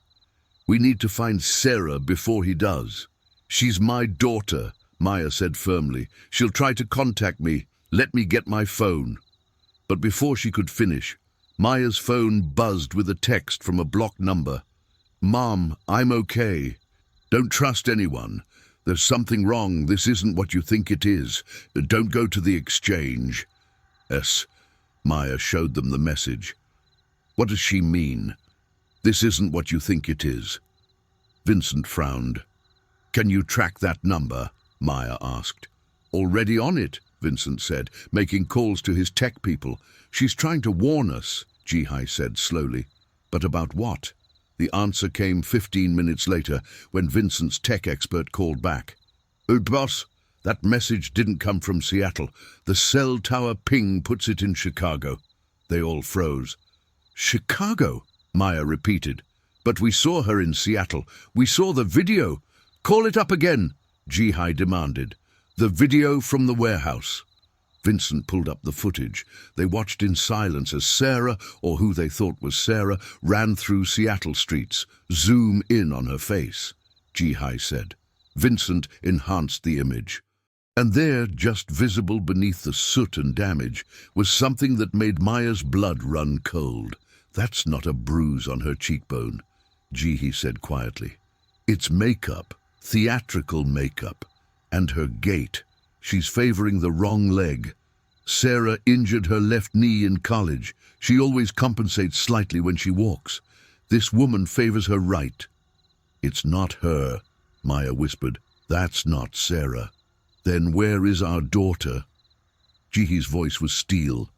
We need to find Sarah before he does." "She's my daughter," Maya said firmly. "She'll try to contact me. Let me get my phone." But before she could finish, Maya's phone buzzed with a text from a blocked number. "Mom, I'm okay. Don't trust anyone. There's something wrong. This isn't what you think it is. Don't go to the exchange." Maya showed them the message. "What does she mean? This isn't what you think it is." Vincent frowned. "Can you track that number?" Maya asked. "Already on it," Vincent said, making calls to his tech people. "She's trying to warn us," Jihai said slowly. "But about what?" The answer came 15 minutes later when Vincent's tech expert called back. "Boss, that message didn't come from Seattle. The cell tower ping puts it in Chicago." They all froze. "Chicago?" Maya repeated. "But we saw her in Seattle. We saw the video." "Call it up again," Jihai demanded. "The video from the warehouse." Vincent pulled up the footage. They watched in silence as Sarah, or who they thought was Sarah, ran through Seattle streets. "Zoom in on her face," Jihai said. Vincent enhanced the image. And there, just visible beneath the soot and damage, was something that made Maya's blood run cold. "That's not a bruise on her cheekbone," Jihai said quietly. "It's makeup, theatrical makeup. And her gait. She's favoring the wrong leg. Sarah injured her left knee in college. She always compensates slightly when she walks. This woman favors her right." "It's not her," Maya whispered. "That's not Sarah." "Then where is our daughter?" Jihai's voice was steel.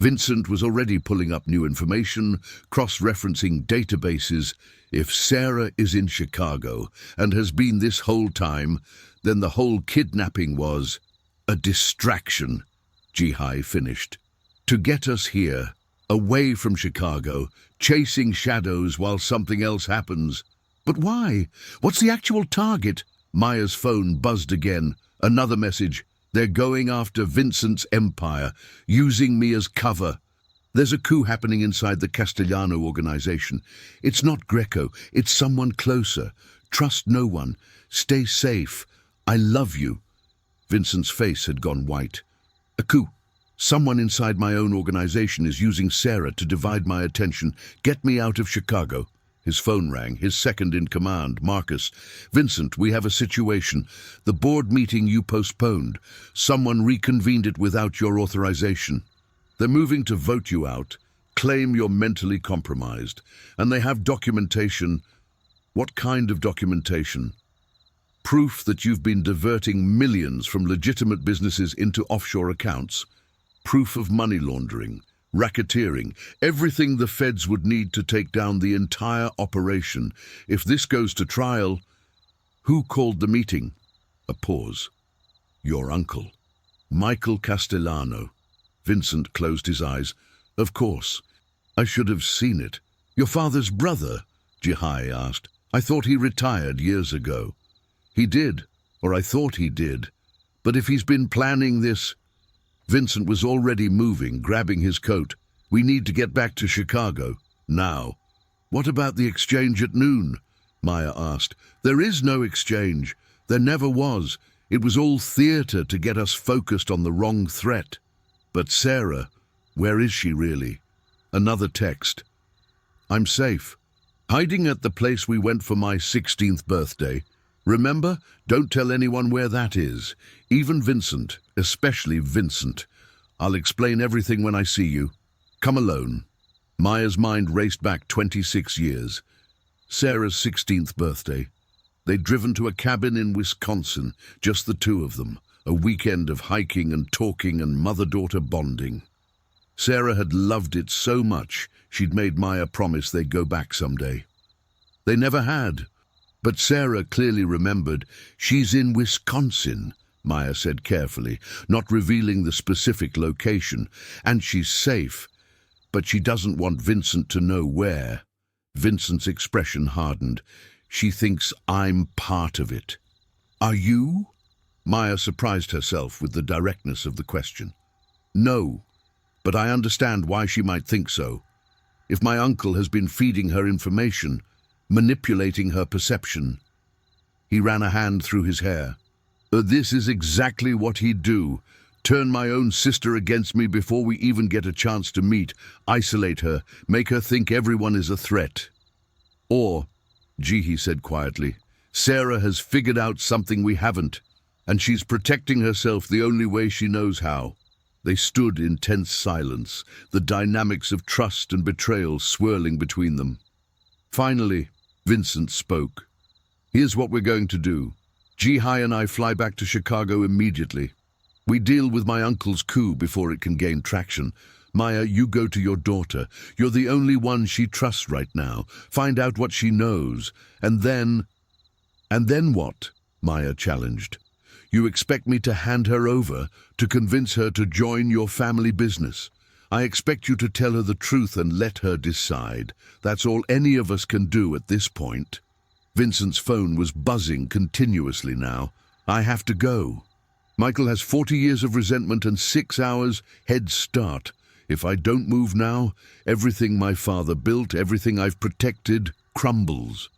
Vincent was already pulling up new information, cross-referencing databases. "If Sarah is in Chicago and has been this whole time, then the whole kidnapping was a distraction," Jihai finished. "To get us here, away from Chicago, chasing shadows while something else happens." "But why? What's the actual target?" Maya's phone buzzed again. Another message. "They're going after Vincent's empire, using me as cover. There's a coup happening inside the Castellano organization. It's not Greco, it's someone closer. Trust no one. Stay safe. I love you." Vincent's face had gone white. "A coup. Someone inside my own organization is using Sarah to divide my attention. Get me out of Chicago." His phone rang, his second in command, Marcus. "Vincent, we have a situation. The board meeting you postponed. Someone reconvened it without your authorization. They're moving to vote you out, claim you're mentally compromised, and they have documentation." "What kind of documentation?" "Proof that you've been diverting millions from legitimate businesses into offshore accounts. Proof of money laundering, racketeering, everything the feds would need to take down the entire operation. If this goes to trial..." "Who called the meeting?" A pause. "Your uncle, Michael Castellano." Vincent closed his eyes. "Of course. I should have seen it." "Your father's brother?" Jihai asked. "I thought he retired years ago." "He did, or I thought he did. But if he's been planning this..." Vincent was already moving, grabbing his coat. "We need to get back to Chicago, now." "What about the exchange at noon?" Maya asked. "There is no exchange. There never was. It was all theater to get us focused on the wrong threat." "But Sarah, where is she really?" Another text. "I'm safe. Hiding at the place we went for my 16th birthday. Remember, don't tell anyone where that is. Even Vincent, especially Vincent. I'll explain everything when I see you. Come alone." Maya's mind raced back 26 years. Sarah's 16th birthday. They'd driven to a cabin in Wisconsin, just the two of them. a weekend of hiking and talking and mother-daughter bonding. Sarah had loved it so much she'd made Maya promise they'd go back someday. They never had, but Sarah clearly remembered. "She's in Wisconsin," Maya said carefully, not revealing the specific location, "and she's safe, but she doesn't want Vincent to know where." Vincent's expression hardened. "She thinks I'm part of it." "Are you?" Maya surprised herself with the directness of the question. "No, but I understand why she might think so. If my uncle has been feeding her information, manipulating her perception." He ran a hand through his hair. "This is exactly what he'd do. Turn my own sister against me before we even get a chance to meet, isolate her, make her think everyone is a threat. Or," Jihi said quietly, "Sarah has figured out something we haven't, and she's protecting herself the only way she knows how." They stood in tense silence, the dynamics of trust and betrayal swirling between them. Finally, Vincent spoke. "Here's what we're going to do. Jihi and I fly back to Chicago immediately. We deal with my uncle's coup before it can gain traction. Maya, you go to your daughter. You're the only one she trusts right now. Find out what she knows. And then what?" Maya challenged. "You expect me to hand her over, to convince her to join your family business? I expect you to tell her the truth and let her decide. That's all any of us can do at this point." Vincent's phone was buzzing continuously now. "I have to go. Michael has 40 years of resentment and 6 hours head start. If I don't move now, everything my father built, everything I've protected, crumbles."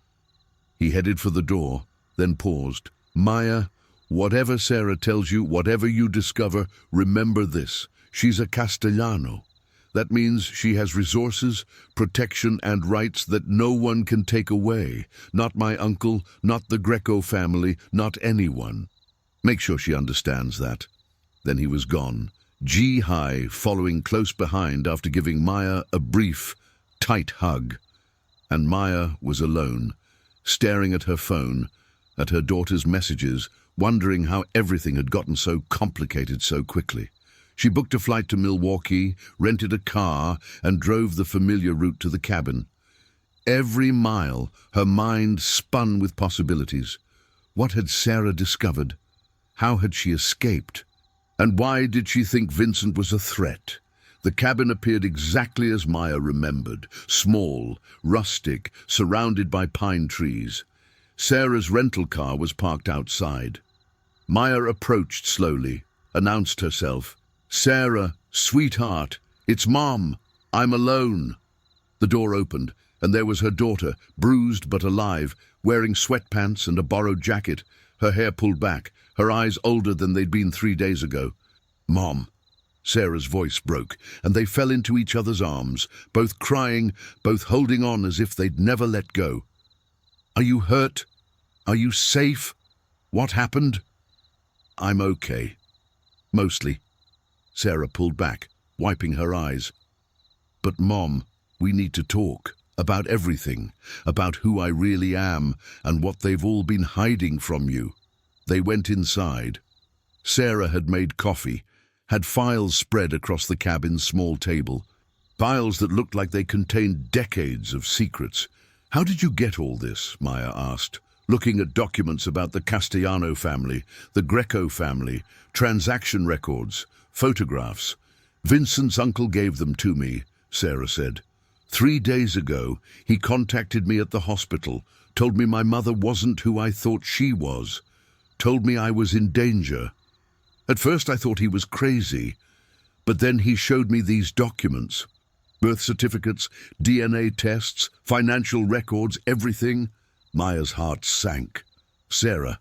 He headed for the door, then paused. "Maya, whatever Sarah tells you, whatever you discover, remember this. She's a Castellano. That means she has resources, protection, and rights that no one can take away. Not my uncle, not the Greco family, not anyone. Make sure she understands that." Then he was gone, Jihi following close behind after giving Maya a brief, tight hug. And Maya was alone, staring at her phone, at her daughter's messages, wondering how everything had gotten so complicated so quickly. She booked a flight to Milwaukee, rented a car, and drove the familiar route to the cabin. Every mile, her mind spun with possibilities. What had Sarah discovered? How had she escaped? And why did she think Vincent was a threat? The cabin appeared exactly as Maya remembered, small, rustic, surrounded by pine trees. Sarah's rental car was parked outside. Maya approached slowly, announced herself. "Sarah, sweetheart, it's Mom. I'm alone." The door opened, and there was her daughter, bruised but alive, wearing sweatpants and a borrowed jacket, her hair pulled back, her eyes older than they'd been 3 days ago. "Mom." Sarah's voice broke, and they fell into each other's arms, both crying, both holding on as if they'd never let go. "Are you hurt? Are you safe? What happened?" "I'm okay. Mostly." Sarah pulled back, wiping her eyes. "But Mom, we need to talk. About everything. About who I really am, and what they've all been hiding from you." They went inside. Sarah had made coffee, had files spread across the cabin's small table. Files that looked like they contained decades of secrets. "How did you get all this?" Maya asked, looking at documents about the Castellano family, the Greco family, transaction records, photographs. "Vincent's uncle gave them to me," Sarah said. 3 days ago, he contacted me at the hospital, told me my mother wasn't who I thought she was, told me I was in danger. At first I thought he was crazy, but then he showed me these documents. Birth certificates, DNA tests, financial records, everything. Maya's heart sank. "Sarah,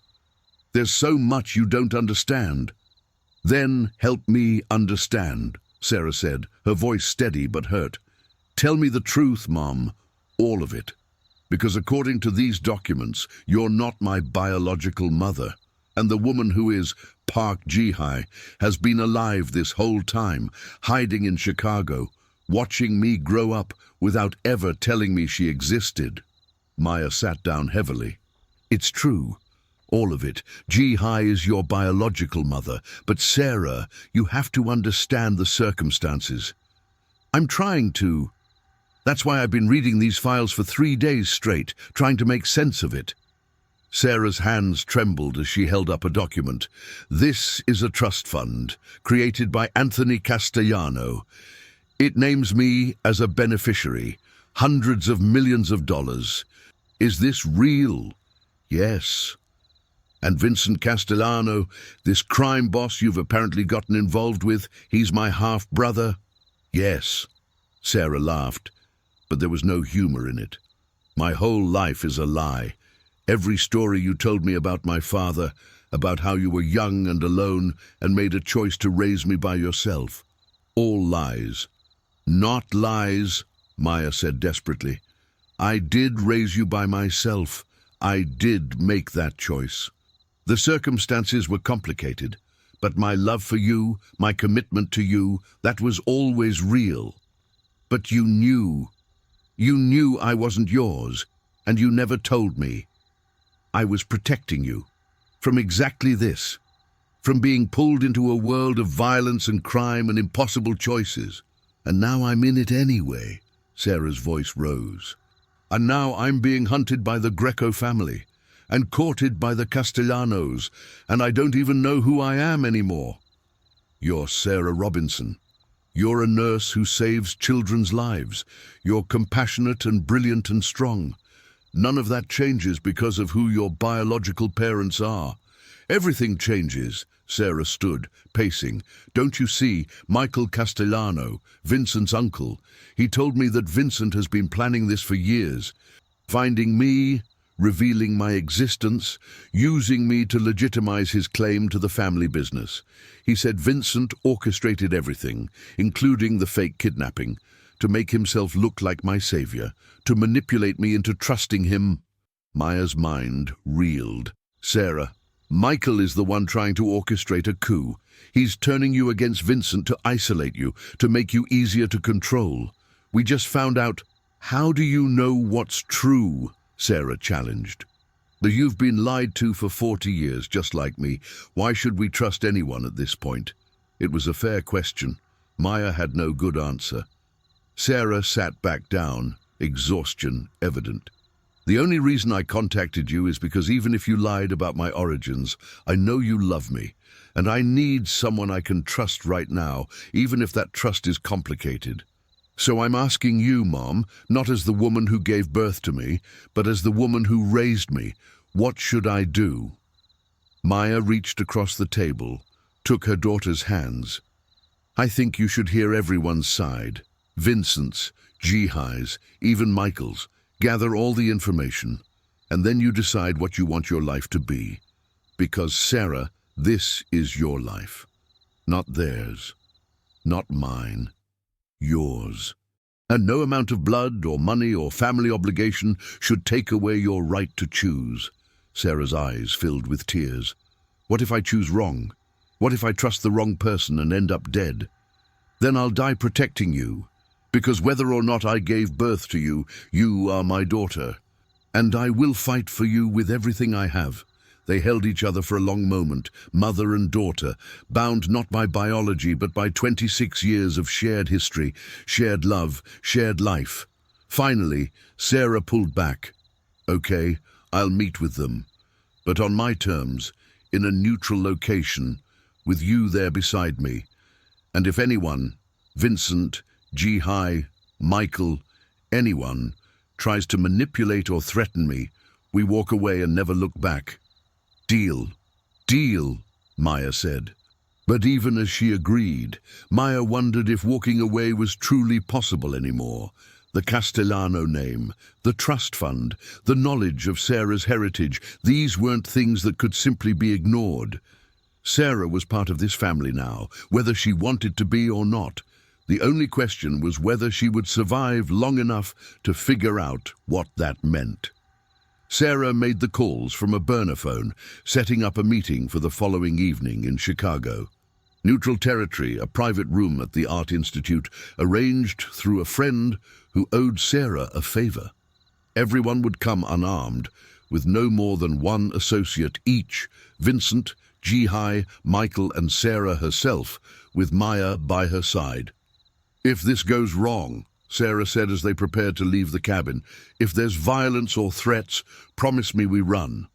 there's so much you don't understand." "Then help me understand," Sarah said, her voice steady but hurt. "Tell me the truth, Mom, all of it. Because according to these documents, you're not my biological mother. And the woman who is Park Jihi has been alive this whole time, hiding in Chicago, watching me grow up without ever telling me she existed." Maya sat down heavily. "It's true. All of it. Ji-Hai is your biological mother, but Sarah, you have to understand the circumstances. I'm trying to. That's why I've been reading these files for 3 days straight, trying to make sense of it. Sarah's hands trembled as she held up a document. This is a trust fund, created by Anthony Castellano. It names me as a beneficiary, hundreds of millions of dollars. Is this real? Yes. And Vincent Castellano, this crime boss you've apparently gotten involved with, he's my half-brother? Yes. Sarah laughed, but there was no humor in it. My whole life is a lie. Every story you told me about my father, about how you were young and alone and made a choice to raise me by yourself. All lies. Not lies, Maya said desperately. I did raise you by myself. I did make that choice. The circumstances were complicated, but my love for you, my commitment to you, that was always real. But you knew I wasn't yours, and you never told me. I was protecting you from exactly this, from being pulled into a world of violence and crime and impossible choices. And now I'm in it anyway. Sarah's voice rose. And now I'm being hunted by the Greco family and courted by the Castellanos, and I don't even know who I am anymore. You're Sarah Robinson. You're a nurse who saves children's lives. You're compassionate and brilliant and strong. None of that changes because of who your biological parents are. Everything changes. Sarah stood, pacing. Don't you see, Michael Castellano, Vincent's uncle, he told me that Vincent has been planning this for years, finding me, revealing my existence, using me to legitimize his claim to the family business. He said Vincent orchestrated everything, including the fake kidnapping, to make himself look like my savior, to manipulate me into trusting him. Maya's mind reeled. Sarah, Michael is the one trying to orchestrate a coup. He's turning you against Vincent to isolate you, to make you easier to control. We just found out. How do you know what's true? Sarah challenged. That you've been lied to for 40 years, just like me. Why should we trust anyone at this point? It was a fair question. Maya had no good answer. Sarah sat back down, exhaustion evident. The only reason I contacted you is because even if you lied about my origins, I know you love me, and I need someone I can trust right now, even if that trust is complicated. So I'm asking you, Mom, not as the woman who gave birth to me, but as the woman who raised me, what should I do? Maya reached across the table, took her daughter's hands. I think you should hear everyone's side. Vincent's, Ji-Hai's, even Michael's. Gather all the information, and then you decide what you want your life to be. Because, Sarah, this is your life. Not theirs. Not mine. Yours. And no amount of blood or money or family obligation should take away your right to choose. Sarah's eyes filled with tears. What if I choose wrong? What if I trust the wrong person and end up dead? Then I'll die protecting you. Because whether or not I gave birth to you, you are my daughter. And I will fight for you with everything I have. They held each other for a long moment, mother and daughter, bound not by biology but by 26 years of shared history, shared love, shared life. Finally, Sarah pulled back. Okay, I'll meet with them. But on my terms, in a neutral location, with you there beside me. And if anyone, Vincent, Ji-Hai, Michael, anyone, tries to manipulate or threaten me, we walk away and never look back. Deal. Deal, Maya said. But even as she agreed, Maya wondered if walking away was truly possible anymore. The Castellano name, the trust fund, the knowledge of Sarah's heritage, these weren't things that could simply be ignored. Sarah was part of this family now, whether she wanted to be or not. The only question was whether she would survive long enough to figure out what that meant. Sarah made the calls from a burner phone, setting up a meeting for the following evening in Chicago. Neutral territory, a private room at the Art Institute, arranged through a friend who owed Sarah a favor. Everyone would come unarmed, with no more than one associate each, Vincent, Jihai, Michael and Sarah herself, with Maya by her side. "If this goes wrong," Sarah said as they prepared to leave the cabin, "if there's violence or threats, promise me we run."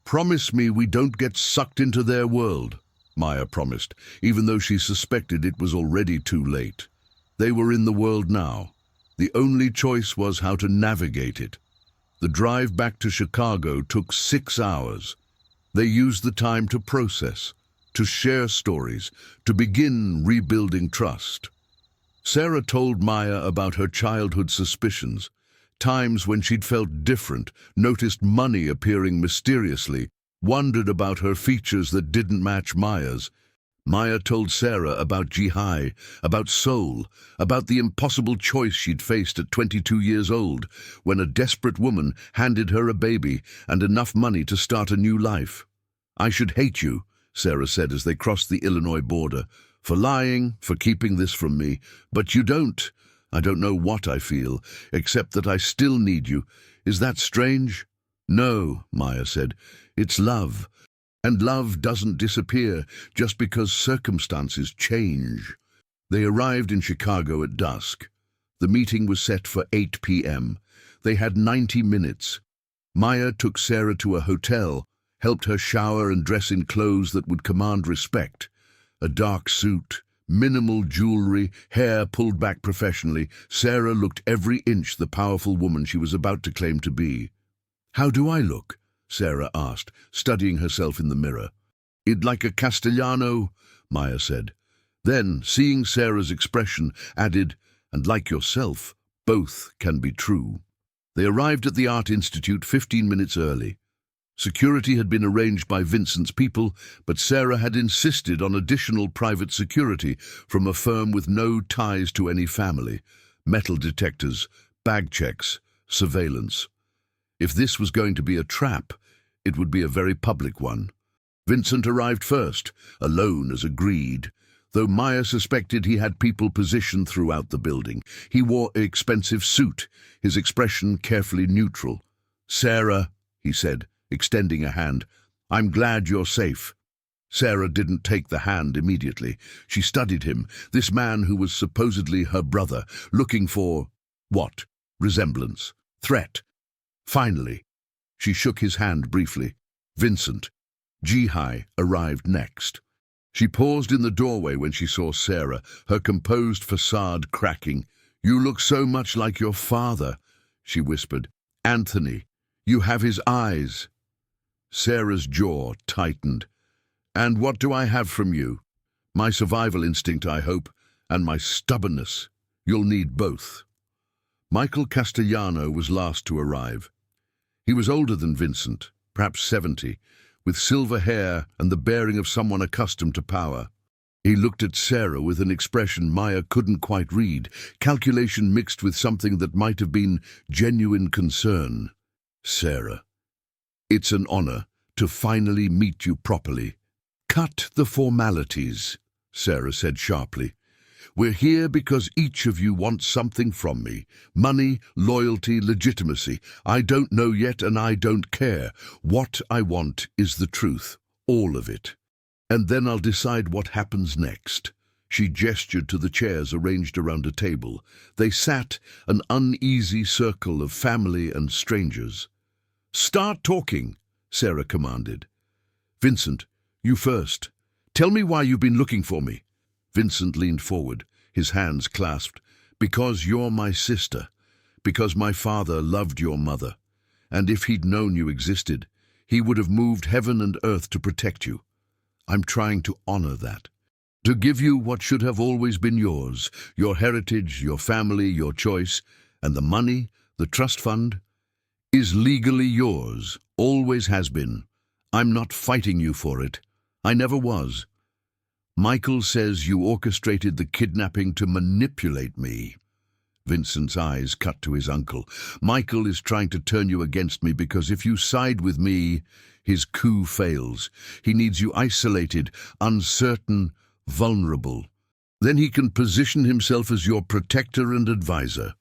"Promise me we don't get sucked into their world," Maya promised, even though she suspected it was already too late. They were in the world now. The only choice was how to navigate it. The drive back to Chicago took 6 hours. They used the time to process, to share stories, to begin rebuilding trust. Sarah told Maya about her childhood suspicions, times when she'd felt different, noticed money appearing mysteriously, wondered about her features that didn't match Maya's. Maya told Sarah about Jihai, about soul, about the impossible choice she'd faced at 22 years old, when a desperate woman handed her a baby and enough money to start a new life. "I should hate you," Sarah said as they crossed the Illinois border, "for lying, for keeping this from me. But you don't. I don't know what I feel, except that I still need you. Is that strange?" "No," Maya said. "It's love. And love doesn't disappear just because circumstances change." They arrived in Chicago at dusk. The meeting was set for 8 p.m. They had 90 minutes. Maya took Sarah to a hotel, helped her shower and dress in clothes that would command respect. A dark suit, minimal jewelry, hair pulled back professionally, Sarah looked every inch the powerful woman she was about to claim to be. "How do I look?" Sarah asked, studying herself in the mirror. "I'd like a Castellano," Maya said. Then, seeing Sarah's expression, added, "And like yourself, both can be true." They arrived at the Art Institute 15 minutes early. Security had been arranged by Vincent's people, but Sarah had insisted on additional private security from a firm with no ties to any family. Metal detectors, bag checks, surveillance. If this was going to be a trap, it would be a very public one. Vincent arrived first, alone as agreed. Though Maya suspected he had people positioned throughout the building, he wore an expensive suit, his expression carefully neutral. "Sarah," he said, extending a hand, "I'm glad you're safe." Sarah didn't take the hand immediately. She studied him, this man who was supposedly her brother, looking for, what? Resemblance, threat. Finally, she shook his hand briefly. Vincent. Jihai arrived next. She paused in the doorway when she saw Sarah, her composed facade cracking. "You look so much like your father," she whispered. "Anthony, you have his eyes." Sarah's jaw tightened. "And what do I have from you? My survival instinct, I hope, and my stubbornness. You'll need both." Michael Castellano was last to arrive. He was older than Vincent, perhaps 70, with silver hair and the bearing of someone accustomed to power. He looked at Sarah with an expression Maya couldn't quite read, calculation mixed with something that might have been genuine concern. "Sarah, it's an honor to finally meet you properly." "Cut the formalities," Sarah said sharply. "We're here because each of you wants something from me. Money, loyalty, legitimacy. I don't know yet and I don't care. What I want is the truth, all of it. And then I'll decide what happens next." She gestured to the chairs arranged around a table. They sat, an uneasy circle of family and strangers. "Start talking," Sarah commanded. "Vincent, you first. Tell me why you've been looking for me." Vincent leaned forward, his hands clasped. "Because you're my sister. Because my father loved your mother. And if he'd known you existed, he would have moved heaven and earth to protect you. I'm trying to honor that. To give you what should have always been yours, your heritage, your family, your choice, and the money, the trust fund, is legally yours, always has been. I'm not fighting you for it. I never was. Michael says you orchestrated the kidnapping to manipulate me." Vincent's eyes cut to his uncle. "Michael is trying to turn you against me because if you side with me, his coup fails. He needs you isolated, uncertain, vulnerable. Then he can position himself as your protector and advisor.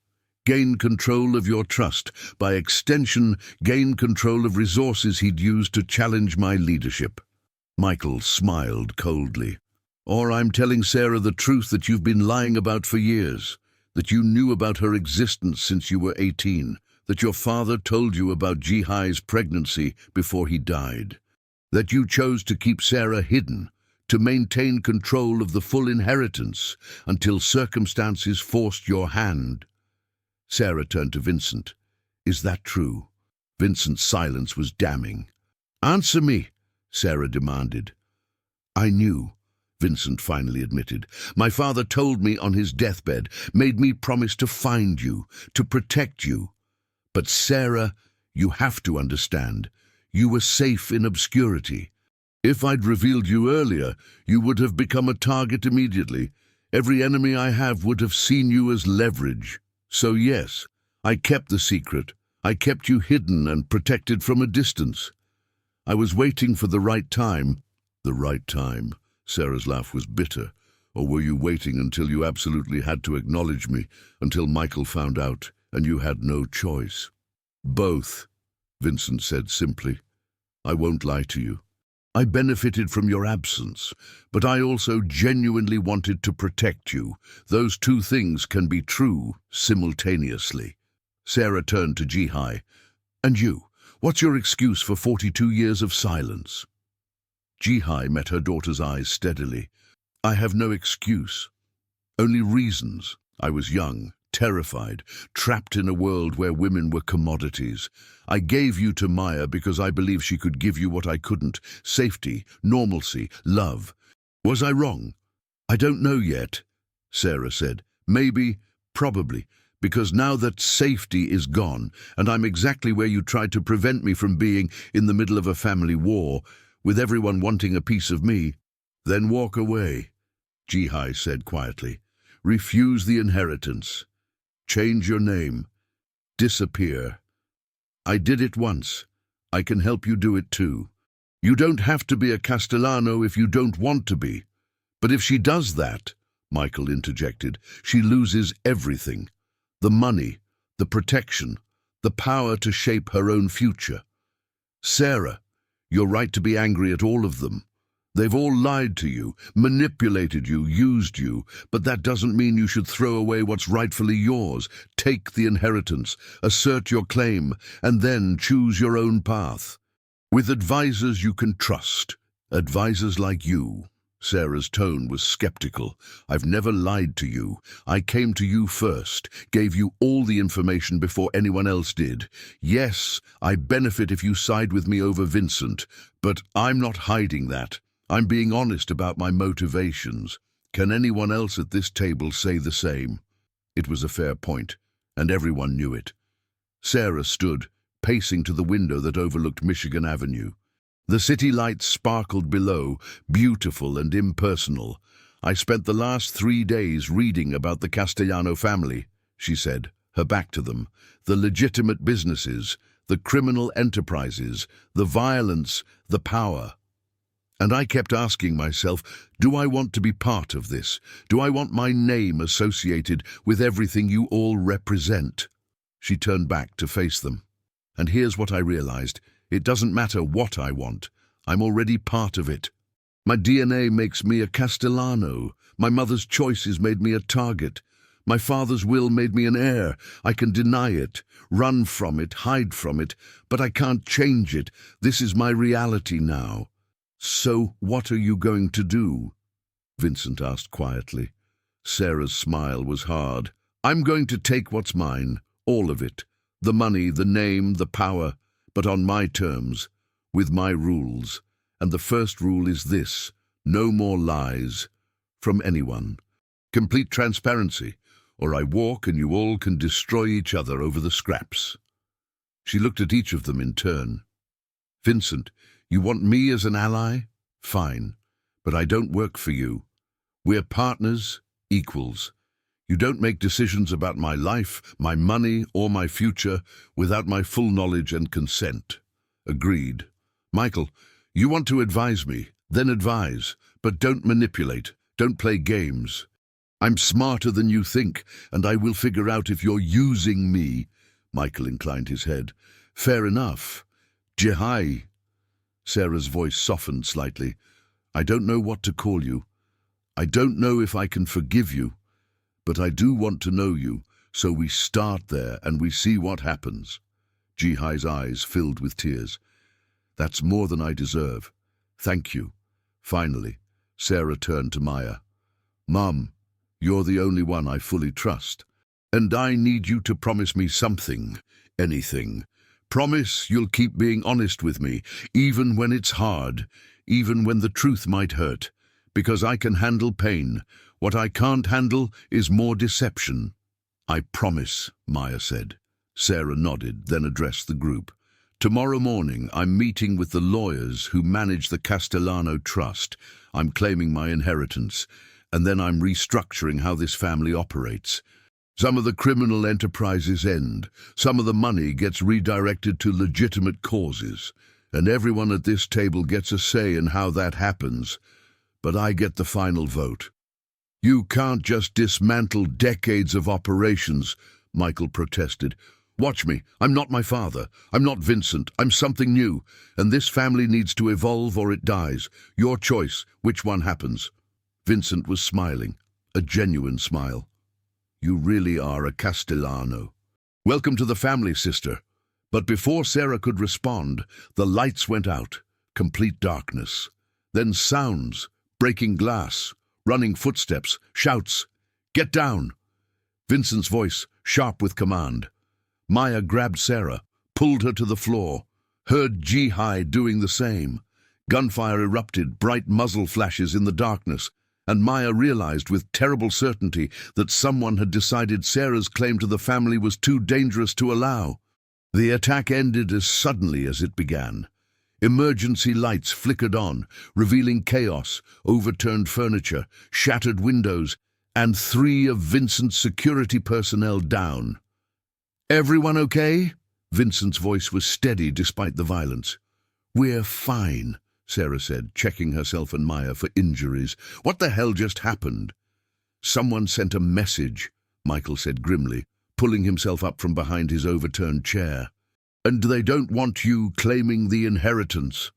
Gain control of your trust. By extension, gain control of resources he'd use to challenge my leadership. Michael smiled coldly. Or I'm telling Sarah the truth that you've been lying about for years, that you knew about her existence since you were 18, that your father told you about Jihai's pregnancy before he died, that you chose to keep Sarah hidden, to maintain control of the full inheritance until circumstances forced your hand. Sarah turned to Vincent. Is that true? Vincent's silence was damning. Answer me, Sarah demanded. I knew, Vincent finally admitted. My father told me on his deathbed, made me promise to find you, to protect you. But Sarah, you have to understand, you were safe in obscurity. If I'd revealed you earlier, you would have become a target immediately. Every enemy I have would have seen you as leverage. So yes, I kept the secret. I kept you hidden and protected from a distance. I was waiting for the right time. The right time? Sarah's laugh was bitter. Or were you waiting until you absolutely had to acknowledge me, until Michael found out, and you had no choice? Both, Vincent said simply. I won't lie to you. I benefited from your absence, but I also genuinely wanted to protect you. Those two things can be true simultaneously. Sarah turned to Jihai. And you, what's your excuse for 42 years of silence? Jihai met her daughter's eyes steadily. I have no excuse. Only reasons. I was young, terrified, trapped in a world where women were commodities. I gave you to Maya because I believed she could give you what I couldn't: safety, normalcy, love. Was I wrong? I don't know yet, Sarah said. Maybe, probably, because now that safety is gone, and I'm exactly where you tried to prevent me from being, in the middle of a family war, with everyone wanting a piece of me. Then walk away, Jihai said quietly. Refuse the inheritance. Change your name. Disappear. I did it once. I can help you do it too. You don't have to be a Castellano if you don't want to be. But if she does that, Michael interjected, she loses everything. The money, the protection, the power to shape her own future. Sarah, you're right to be angry at all of them. They've all lied to you, manipulated you, used you, but that doesn't mean you should throw away what's rightfully yours. Take the inheritance, assert your claim, and then choose your own path. With advisors you can trust, advisors like you. Sarah's tone was skeptical. I've never lied to you. I came to you first, gave you all the information before anyone else did. Yes, I benefit if you side with me over Vincent, but I'm not hiding that. I'm being honest about my motivations. Can anyone else at this table say the same? It was a fair point, and everyone knew it. Sarah stood, pacing to the window that overlooked Michigan Avenue. The city lights sparkled below, beautiful and impersonal. I spent the last 3 days reading about the Castellano family, she said, her back to them. The legitimate businesses, the criminal enterprises, the violence, the power. And I kept asking myself, do I want to be part of this? Do I want my name associated with everything you all represent? She turned back to face them. And here's what I realized. It doesn't matter what I want. I'm already part of it. My DNA makes me a Castellano. My mother's choices made me a target. My father's will made me an heir. I can deny it, run from it, hide from it, but I can't change it. This is my reality now. So what are you going to do? Vincent asked quietly. Sarah's smile was hard. I'm going to take what's mine, all of it. The money, the name, the power, but on my terms, with my rules. And the first rule is this: no more lies from anyone. Complete transparency, or I walk and you all can destroy each other over the scraps. She looked at each of them in turn. Vincent, you want me as an ally? Fine, but I don't work for you. We're partners, equals. You don't make decisions about my life, my money, or my future without my full knowledge and consent. Agreed. Michael, you want to advise me, then advise, but don't manipulate, don't play games. I'm smarter than you think, and I will figure out if you're using me. Michael inclined his head. Fair enough. Jihai. Sarah's voice softened slightly. I don't know what to call you. I don't know if I can forgive you, but I do want to know you, so we start there and we see what happens. Jihai's eyes filled with tears. That's more than I deserve. Thank you. Finally, Sarah turned to Maya. Mum, you're the only one I fully trust, and I need you to promise me something, anything. Promise you'll keep being honest with me, even when it's hard, even when the truth might hurt, because I can handle pain. What I can't handle is more deception. I promise, Maya said. Sarah nodded, then addressed the group. Tomorrow morning, I'm meeting with the lawyers who manage the Castellano Trust. I'm claiming my inheritance, and then I'm restructuring how this family operates. Some of the criminal enterprises end, some of the money gets redirected to legitimate causes, and everyone at this table gets a say in how that happens. But I get the final vote. You can't just dismantle decades of operations, Michael protested. Watch me. I'm not my father. I'm not Vincent. I'm something new, and this family needs to evolve or it dies. Your choice. Which one happens? Vincent was smiling, a genuine smile. You really are a Castellano. Welcome to the family, sister. But before Sarah could respond, the lights went out, complete darkness. Then sounds, breaking glass, running footsteps, shouts. Get down! Vincent's voice, sharp with command. Maya grabbed Sarah, pulled her to the floor, heard Jihai doing the same. Gunfire erupted, bright muzzle flashes in the darkness, and Maya realized with terrible certainty that someone had decided Sarah's claim to the family was too dangerous to allow. The attack ended as suddenly as it began. Emergency lights flickered on, revealing chaos, overturned furniture, shattered windows, and 3 of Vincent's security personnel down. Everyone okay? Vincent's voice was steady despite the violence. We're fine, Sarah said, checking herself and Maya for injuries. What the hell just happened? Someone sent a message, Michael said grimly, pulling himself up from behind his overturned chair. And they don't want you claiming the inheritance.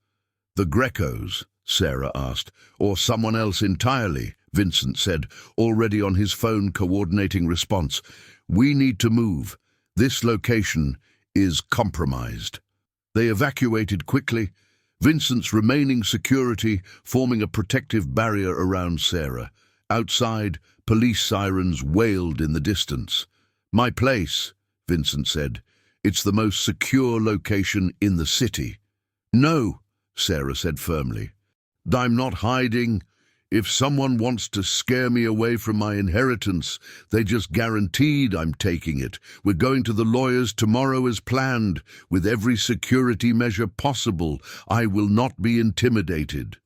The Grecos, Sarah asked, or someone else entirely, Vincent said, already on his phone coordinating response. We need to move. This location is compromised. They evacuated quickly, Vincent's remaining security forming a protective barrier around Sarah. Outside, police sirens wailed in the distance. My place, Vincent said. It's the most secure location in the city. No, Sarah said firmly. I'm not hiding. If someone wants to scare me away from my inheritance, they just guaranteed I'm taking it. We're going to the lawyers tomorrow as planned, with every security measure possible. I will not be intimidated.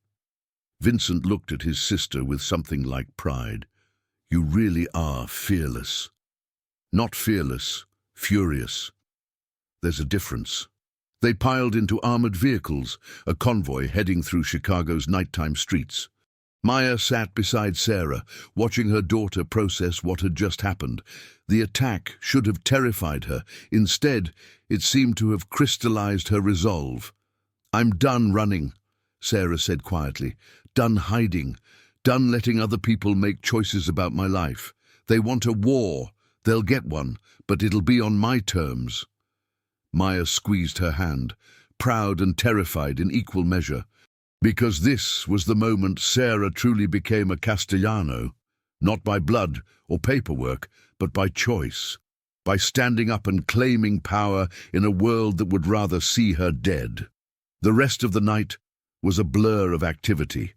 Vincent looked at his sister with something like pride. You really are fearless. Not fearless, furious. There's a difference. They piled into armored vehicles, a convoy heading through Chicago's nighttime streets. Maya sat beside Sarah, watching her daughter process what had just happened. The attack should have terrified her. Instead, it seemed to have crystallized her resolve. I'm done running, Sarah said quietly. Done hiding. Done letting other people make choices about my life. They want a war. They'll get one, but it'll be on my terms. Maya squeezed her hand, proud and terrified in equal measure. Because this was the moment Sarah truly became a Castellano, not by blood or paperwork, but by choice, by standing up and claiming power in a world that would rather see her dead. The rest of the night was a blur of activity.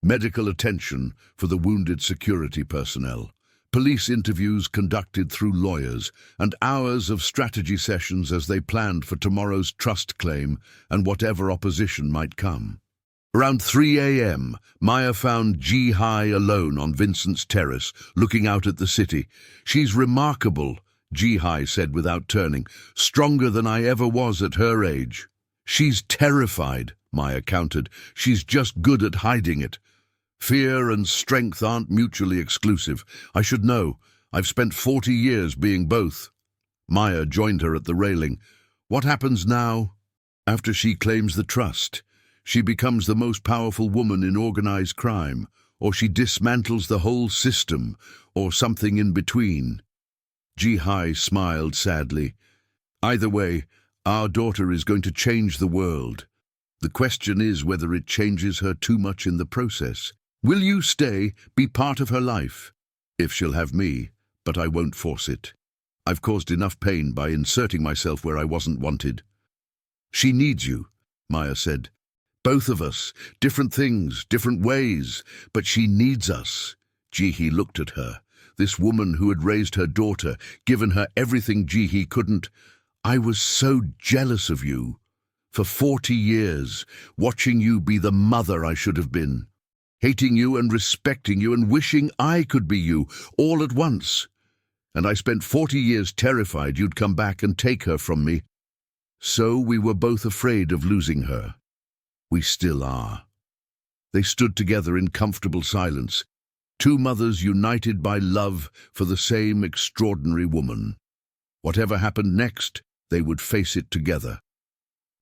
Medical attention for the wounded security personnel, police interviews conducted through lawyers, and hours of strategy sessions as they planned for tomorrow's trust claim and whatever opposition might come. Around 3 a.m., Maya found Jihai alone on Vincent's terrace, looking out at the city. She's remarkable, Jihai said without turning, stronger than I ever was at her age. She's terrified, Maya countered. She's just good at hiding it. Fear and strength aren't mutually exclusive. I should know. I've spent 40 years being both. Maya joined her at the railing. What happens now? After she claims the trust, she becomes the most powerful woman in organized crime, or she dismantles the whole system, or something in between. Jihai smiled sadly. Either way, our daughter is going to change the world. The question is whether it changes her too much in the process. Will you stay, be part of her life? If she'll have me, but I won't force it. I've caused enough pain by inserting myself where I wasn't wanted. She needs you, Maya said. Both of us, different things, different ways, but she needs us. Jihi looked at her, this woman who had raised her daughter, given her everything Jihi couldn't. I was so jealous of you. For 40 years, watching you be the mother I should have been. Hating you and respecting you and wishing I could be you, all at once. And I spent 40 years terrified you'd come back and take her from me. So we were both afraid of losing her. We still are. They stood together in comfortable silence, two mothers united by love for the same extraordinary woman. Whatever happened next, they would face it together.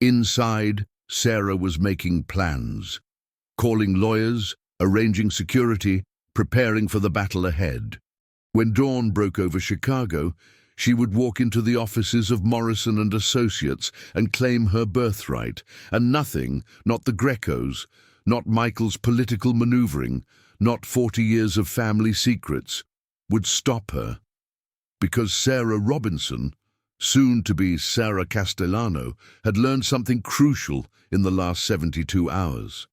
Inside, Sarah was making plans, calling lawyers, arranging security, preparing for the battle ahead. When dawn broke over Chicago, she would walk into the offices of Morrison and Associates and claim her birthright, and nothing, not the Grecos, not Michael's political maneuvering, not 40 years of family secrets, would stop her. Because Sarah Robinson, soon to be Sarah Castellano, had learned something crucial in the last 72 hours.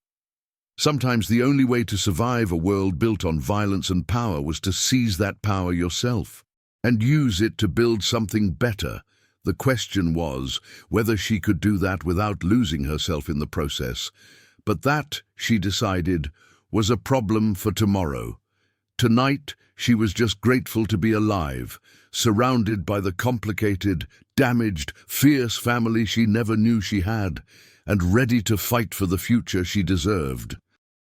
Sometimes the only way to survive a world built on violence and power was to seize that power yourself and use it to build something better. The question was whether she could do that without losing herself in the process. But that, she decided, was a problem for tomorrow. Tonight, she was just grateful to be alive, surrounded by the complicated, damaged, fierce family she never knew she had, and ready to fight for the future she deserved.